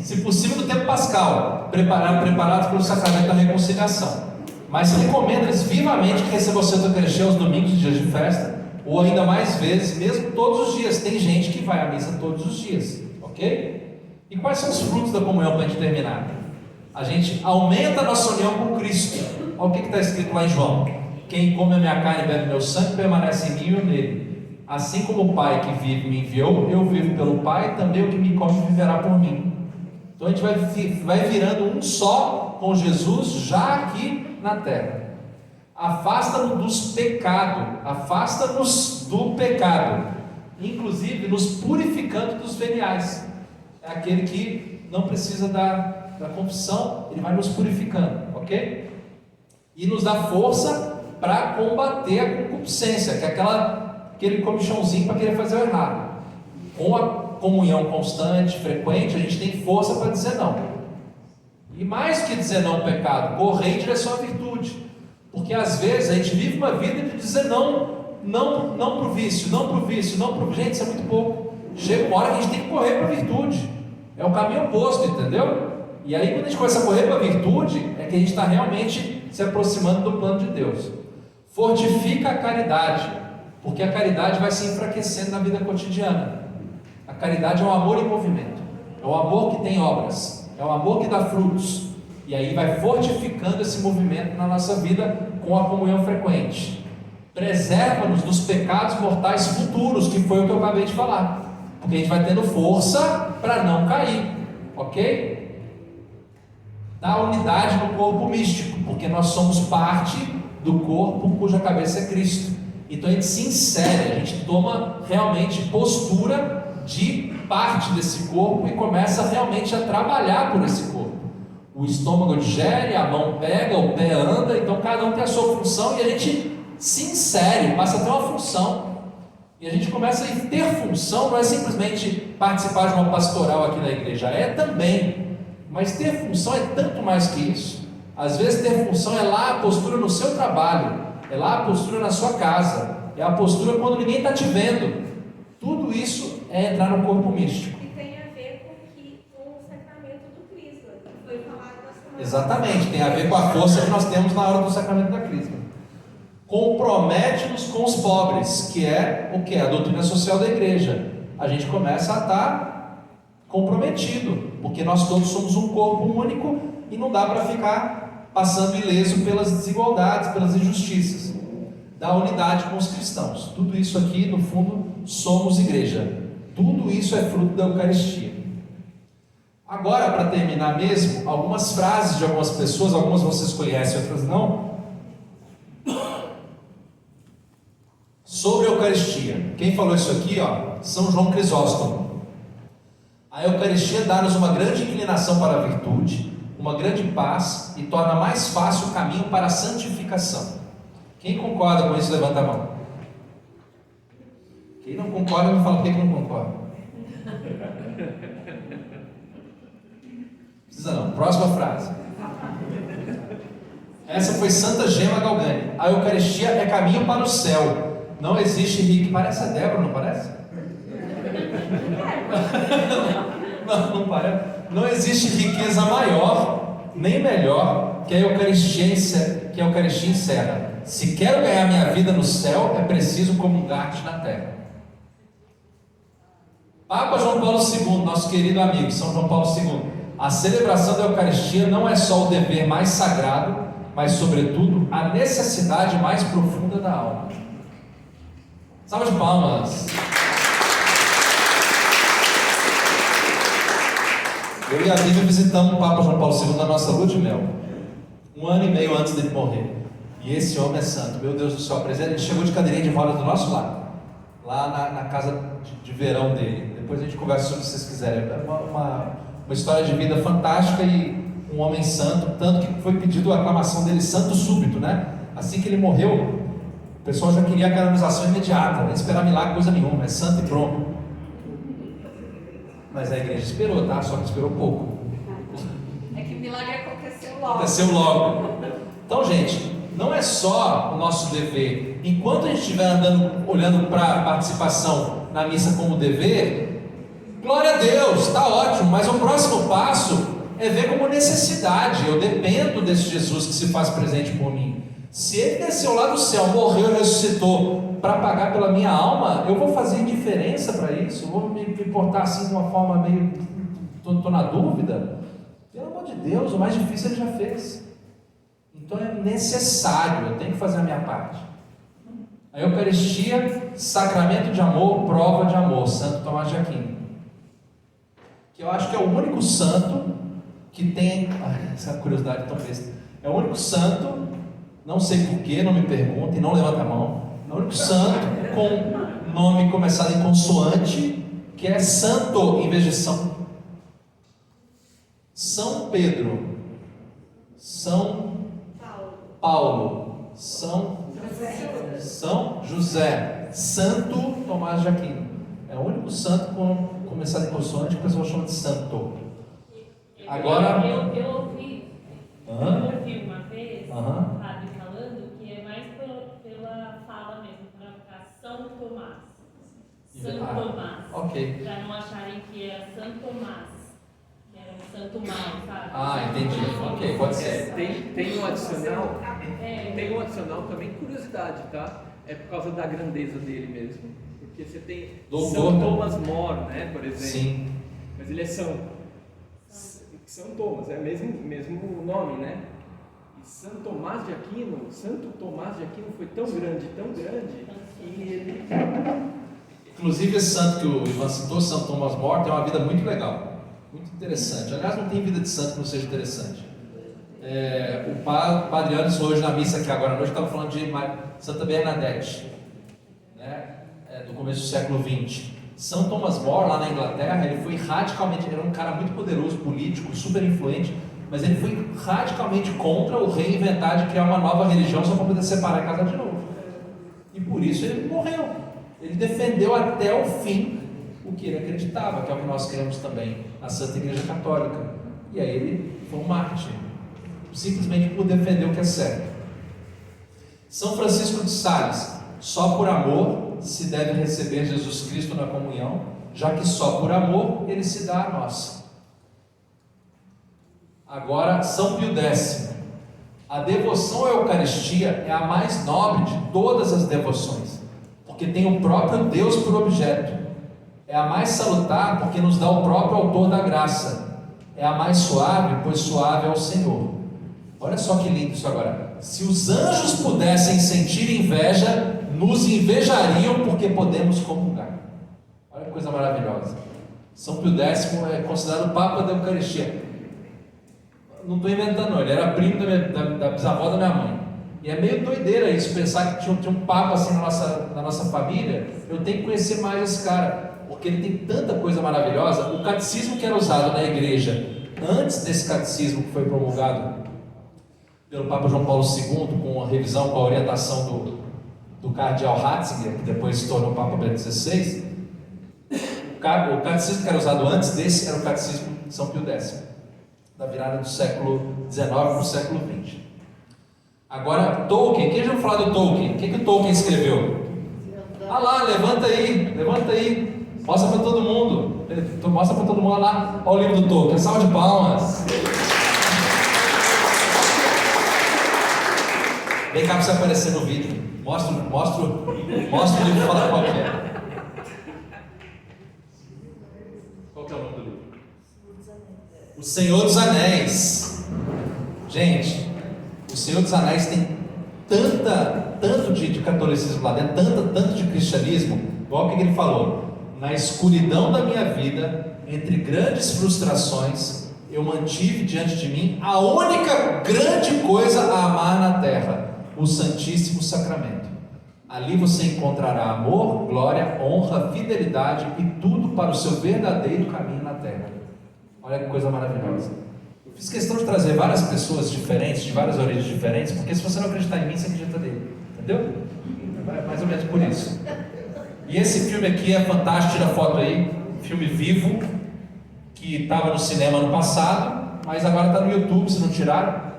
Se possível, no tempo pascal, preparados pelo sacramento da reconciliação. Mas recomenda-lhes vivamente que recebam o Santo Eucaristia aos domingos e dias de festa, ou ainda mais vezes, mesmo todos os dias. Tem gente que vai à missa todos os dias, ok? E quais são os frutos da comunhão para a gente terminar? A gente aumenta a nossa união com Cristo. Olha o que está escrito lá em João: quem come a minha carne e bebe meu sangue permanece em mim e eu nele. Assim como o Pai que vive me enviou, eu vivo pelo Pai, também o que me come viverá por mim. Então a gente vai virando um só com Jesus já aqui na terra. Afasta-nos dos pecados, afasta-nos do pecado, inclusive nos purificando dos veniais. É aquele que não precisa da confissão, ele vai nos purificando, ok? E nos dá força para combater a concupiscência, que é aquele comichãozinho para querer fazer o errado. Com a comunhão constante, frequente, a gente tem força para dizer não. E mais que dizer não ao pecado, correr em direção à virtude. Porque às vezes a gente vive uma vida de dizer não para o vício, não para o vício, não para o... Gente, isso é muito pouco. Chega uma hora que a gente tem que correr para a virtude. É o caminho oposto, entendeu? E aí quando a gente começa a correr para a virtude, é que a gente está realmente se aproximando do plano de Deus. Fortifica a caridade, porque a caridade vai se enfraquecendo na vida cotidiana. A caridade é um amor em movimento, é um amor que tem obras, é um amor que dá frutos. E aí vai fortificando esse movimento na nossa vida com a comunhão frequente. Preserva-nos dos pecados mortais futuros, que foi o que eu acabei de falar. Porque a gente vai tendo força para não cair, ok? Dá unidade no corpo místico, porque nós somos parte do corpo cuja cabeça é Cristo. Então a gente se insere, a gente toma realmente postura de parte desse corpo e começa realmente a trabalhar por esse corpo. O estômago digere, a mão pega, o pé anda, então cada um tem a sua função e a gente se insere, passa a ter uma função. E a gente começa a ter função, não é simplesmente participar de uma pastoral aqui na igreja, é também, mas ter função é tanto mais que isso. Às vezes ter função é lá a postura no seu trabalho, é lá a postura na sua casa, é a postura quando ninguém está te vendo. Tudo isso é entrar no corpo místico. E tem a ver com o sacramento do Crisma, que foi falado na semana. Exatamente, tem a ver com a força que nós temos na hora do sacramento da Crisma. Compromete-nos com os pobres, que é o que? A doutrina social da igreja. A gente começa a estar comprometido, porque nós todos somos um corpo único e não dá para ficar passando ileso pelas desigualdades, pelas injustiças. Dá unidade com os cristãos. Tudo isso aqui, no fundo, somos igreja. Tudo isso é fruto da Eucaristia. Agora, para terminar mesmo, algumas frases de algumas pessoas, algumas vocês conhecem, outras não. Sobre a Eucaristia. Quem falou isso aqui, São João Crisóstomo. A Eucaristia dá-nos uma grande inclinação para a virtude, uma grande paz e torna mais fácil o caminho para a santificação. Quem concorda com isso, levanta a mão. Quem não concorda, me fala por que não concorda. Precisa não. Próxima frase. Essa foi Santa Gema Galgani. A Eucaristia é caminho para o céu. Não existe riqueza. Parece a Débora, não parece? Não parece. Não existe riqueza maior nem melhor que a Eucaristia encerra. Se quero ganhar minha vida no céu, é preciso comungar-te na terra. Papa João Paulo II, nosso querido amigo São João Paulo II. A celebração da Eucaristia não é só o dever mais sagrado, mas sobretudo a necessidade mais profunda da alma. Salve de palmas. Eu e a Bíblia visitamos o Papa João Paulo II na nossa lua de mel, 1 ano e meio antes dele morrer. E esse homem é santo, meu Deus do céu. Ele chegou de cadeirinha de rodas do nosso lado, lá na casa de verão dele. Depois a gente conversa sobre, se vocês quiserem. É uma história de vida fantástica e um homem santo, tanto que foi pedido a aclamação dele santo súbito, né? Assim que ele morreu, o pessoal já queria a canonização imediata, não esperar milagre, coisa nenhuma, é santo e pronto. Mas a igreja esperou, tá? Só que esperou pouco. É que o milagre aconteceu logo. Aconteceu logo. Então, gente, não é só o nosso dever. Enquanto a gente estiver andando, olhando para a participação na missa como dever, glória a Deus, está ótimo, mas o próximo passo é ver como necessidade. Eu dependo desse Jesus que se faz presente por mim. Se ele desceu lá do céu, morreu e ressuscitou para pagar pela minha alma, eu vou fazer indiferença para isso? Vou me portar assim de uma forma meio... Estou na dúvida? Pelo amor de Deus, o mais difícil ele já fez. Então é necessário, eu tenho que fazer a minha parte. A Eucaristia, sacramento de amor, prova de amor, Santo Tomás de Aquino. Que eu acho que é o único santo que tem... essa curiosidade tão besta. É o único santo... Não sei porquê, não me perguntem, não levanta a mão. É o único santo com nome começado em consoante, que é santo em vez de São. São Pedro, São Paulo, São São José, Santo Tomás de Aquino. É o único santo com começado em consoante que o pessoal chama de santo. Agora. Eu ouvi uma vez o padre falando que é mais pela fala mesmo, para ficar São Tomás. São Tomás. Ok. Para não acharem que era São Tomás, que era um santo mau, sabe? Ah, entendi. Ok, pode ser. Tem um adicional. Tem um adicional também, curiosidade, tá? É por causa da grandeza dele mesmo. Porque você tem São Thomas More, né, por exemplo. Sim. Mas ele é São Thomas, é o mesmo nome, né? E Santo Tomás de Aquino foi tão grande, que ele... Inclusive esse santo que o Ivan citou, São Thomas More, tem uma vida muito legal, muito interessante. Aliás, não tem vida de santo que não seja interessante. O Padre Anderson, hoje na missa aqui agora à noite, estava falando de Santa Bernadette, né? Do começo do século XX. São Thomas More, lá na Inglaterra, ele foi radicalmente, era um cara muito poderoso, político, super influente, mas ele foi radicalmente contra o reinventar de criar uma nova religião só para poder separar e casar de novo. E por isso ele morreu. Ele defendeu até o fim o que ele acreditava, que é o que nós cremos também, a Santa Igreja Católica. E aí ele foi um mártir, simplesmente por defender o que é certo. São Francisco de Sales, só por amor se deve receber Jesus Cristo na comunhão, já que só por amor ele se dá a nós. Agora, São Pio X. A devoção à Eucaristia é a mais nobre de todas as devoções, porque tem o próprio Deus por objeto. É a mais salutar, porque nos dá o próprio autor da graça. É a mais suave, pois suave é o Senhor. Olha só que lindo isso agora. Se os anjos pudessem sentir inveja, nos invejariam porque podemos comungar. Olha que coisa maravilhosa. São Pio X é considerado o Papa da Eucaristia. Não estou inventando não, ele era primo da bisavó da minha mãe. E é meio doideira isso, pensar que tinha um Papa assim na nossa família. Eu tenho que conhecer mais esse cara, porque ele tem tanta coisa maravilhosa. O catecismo que era usado na igreja, antes desse catecismo que foi promulgado pelo Papa João Paulo II, com a revisão, com a orientação do cardeal Ratzinger, que depois se tornou Papa Bento XVI, o catecismo que era usado antes desse era o catecismo de São Pio X, da virada do século XIX para o século XX. Agora, Tolkien, quem já ouviu falar do Tolkien? O que o Tolkien escreveu? Ah lá, levanta aí, mostra para todo mundo, olha lá, olha o livro do Tolkien, salve de palmas. Vem cá para você aparecer no vídeo. Mostra o livro e fala qual é. Qual que é o nome do livro? O Senhor dos Anéis. Gente, o Senhor dos Anéis tem tanto de catolicismo lá dentro, tanto de cristianismo, igual que ele falou. Na escuridão da minha vida, entre grandes frustrações, eu mantive diante de mim a única grande coisa a amar na terra: o Santíssimo Sacramento. Ali você encontrará amor, glória, honra, fidelidade e tudo para o seu verdadeiro caminho na terra. Olha que coisa maravilhosa. Eu fiz questão de trazer várias pessoas diferentes, de várias origens diferentes, porque se você não acreditar em mim, você acredita nele. Entendeu? É mais ou menos por isso. E esse filme aqui é fantástico, tira foto aí, filme vivo, que estava no cinema ano passado, mas agora está no YouTube, se não tiraram.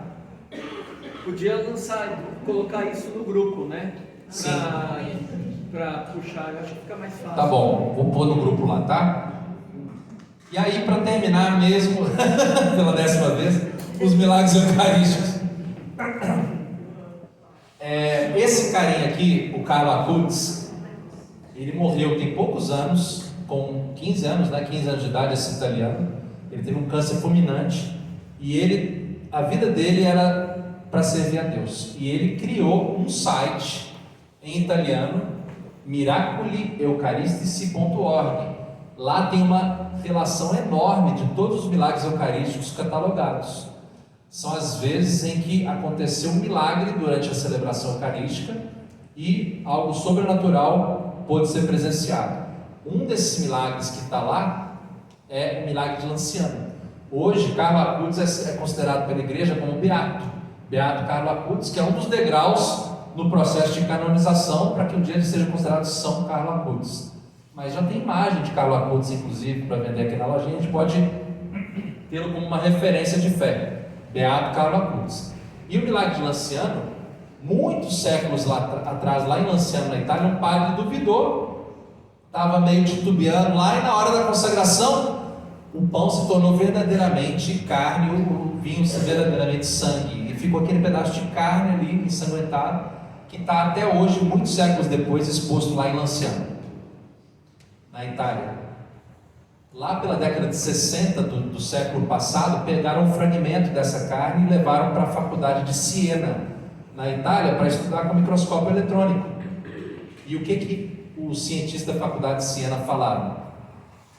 Podia colocar isso no grupo, né? Sim. Para puxar, eu acho que fica mais fácil. Tá bom, vou pôr no grupo lá, tá? E aí, para terminar mesmo, pela 10ª vez, os milagres eucarísticos. Esse carinha aqui, o Carlo Acutis, ele morreu tem poucos anos, com 15 anos, né? 15 anos de idade, esse italiano. Ele teve um câncer fulminante e a vida dele era para servir a Deus. E ele criou um site em italiano, miraculieucaristici.org. Lá tem uma relação enorme de todos os milagres eucarísticos catalogados. São as vezes em que aconteceu um milagre durante a celebração eucarística e algo sobrenatural pôde ser presenciado. Um desses milagres que está lá é o milagre de Lanciano. Hoje, Carlo Acutis é considerado pela igreja como beato. Beato Carlo Acutis, que é um dos degraus no processo de canonização para que um dia ele seja considerado São Carlo Acutis. Mas já tem imagem de Carlo Acutis, inclusive, para vender aqui na lojinha, a gente pode tê-lo como uma referência de fé. Beato Carlo Acutis. E o milagre de Lanciano, muitos séculos atrás, lá em Lanciano, na Itália, um padre duvidou, estava meio titubeando lá, e na hora da consagração, o pão se tornou verdadeiramente carne, o vinho verdadeiramente sangue, e ficou aquele pedaço de carne ali, ensanguentado, que está até hoje, muitos séculos depois, exposto lá em Lanciano, na Itália. Lá pela década de 60 do século passado, pegaram um fragmento dessa carne e levaram para a faculdade de Siena, na Itália, para estudar com microscópio eletrônico. E o que os cientistas da faculdade de Siena falaram?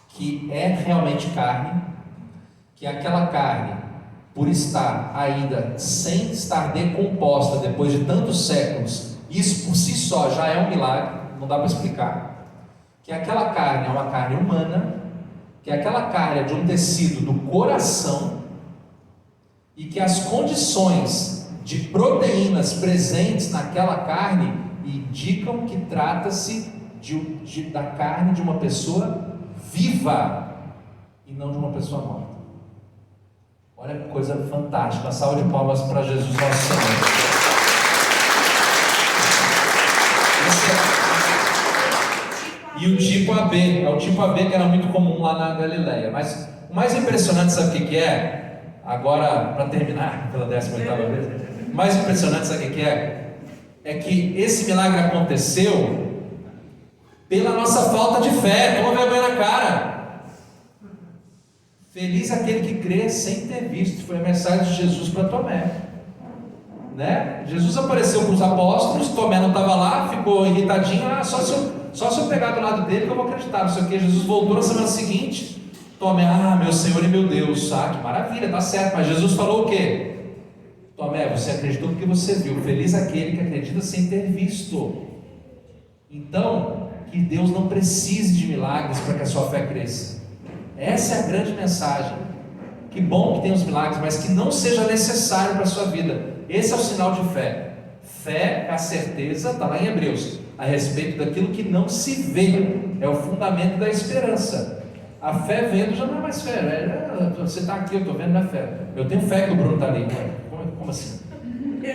Que é realmente carne, que aquela carne, por estar ainda sem estar decomposta depois de tantos séculos, isso por si só já é um milagre, não dá para explicar, que aquela carne é uma carne humana, que aquela carne é de um tecido do coração e que as condições de proteínas presentes naquela carne indicam que trata-se da carne de uma pessoa viva e não de uma pessoa morta. Olha que coisa fantástica. Uma salva de palmas para Jesus nosso Senhor. E o tipo AB, é o tipo AB que era muito comum lá na Galileia. Mas o mais impressionante, sabe o que é? Agora, para terminar, pela 18ª vez, o mais impressionante, sabe o que é? É que esse milagre aconteceu pela nossa falta de fé. Toma vergonha na cara. Feliz aquele que crê sem ter visto. Foi a mensagem de Jesus para Tomé, né? Jesus apareceu para os apóstolos, Tomé não estava lá, ficou irritadinho. Só se eu pegar do lado dele que eu vou acreditar, não sei o que. Jesus voltou na semana seguinte, Tomé, meu Senhor e meu Deus, que maravilha, tá certo. Mas Jesus falou o quê? Tomé, você acreditou porque você viu. Feliz aquele que acredita sem ter visto. Então, que Deus não precise de milagres para que a sua fé cresça. Essa é a grande mensagem. Que bom que tem os milagres, mas que não seja necessário para a sua vida. Esse é o sinal de fé. Fé é a certeza, está lá em Hebreus, a respeito daquilo que não se vê. É o fundamento da esperança. A fé vendo já não é mais fé. Você está aqui, eu estou vendo, não é fé. Eu tenho fé que o Bruno está ali. Como assim?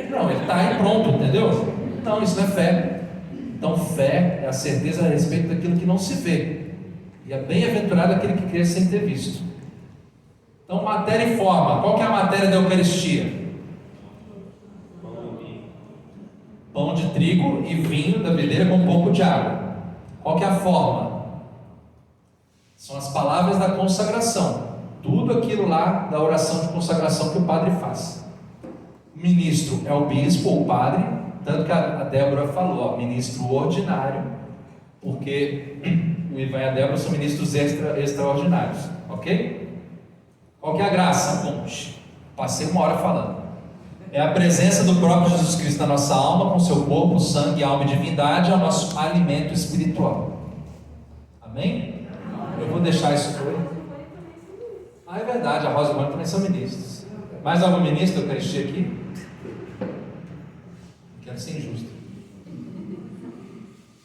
Não, ele está aí pronto, entendeu? Não, isso não é fé. Então fé é a certeza a respeito daquilo que não se vê. E é bem-aventurado aquele que crê sem ter visto. Então, matéria e forma. Qual que é a matéria da Eucaristia? Pão de trigo e vinho da videira com um pouco de água. Qual que é a forma? São as palavras da consagração. Tudo aquilo lá da oração de consagração que o padre faz. O ministro é o bispo ou o padre, tanto que a Débora falou, ministro ordinário, porque o Ivan e a Débora são ministros extraordinários, ok? Qual que é a graça? Bom, passei uma hora falando. É a presença do próprio Jesus Cristo na nossa alma, com seu corpo, sangue, alma e divindade, é o nosso alimento espiritual. Amém? Eu vou deixar isso por aí. É verdade, a Rosa e o Mônica também são ministros. Mais algum ministro da Eucaristia aqui? Quero ser injusto.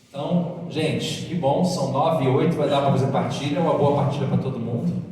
Então, gente, que bom, são 9 e 8, vai dar para fazer partilha, uma boa partilha para todo mundo.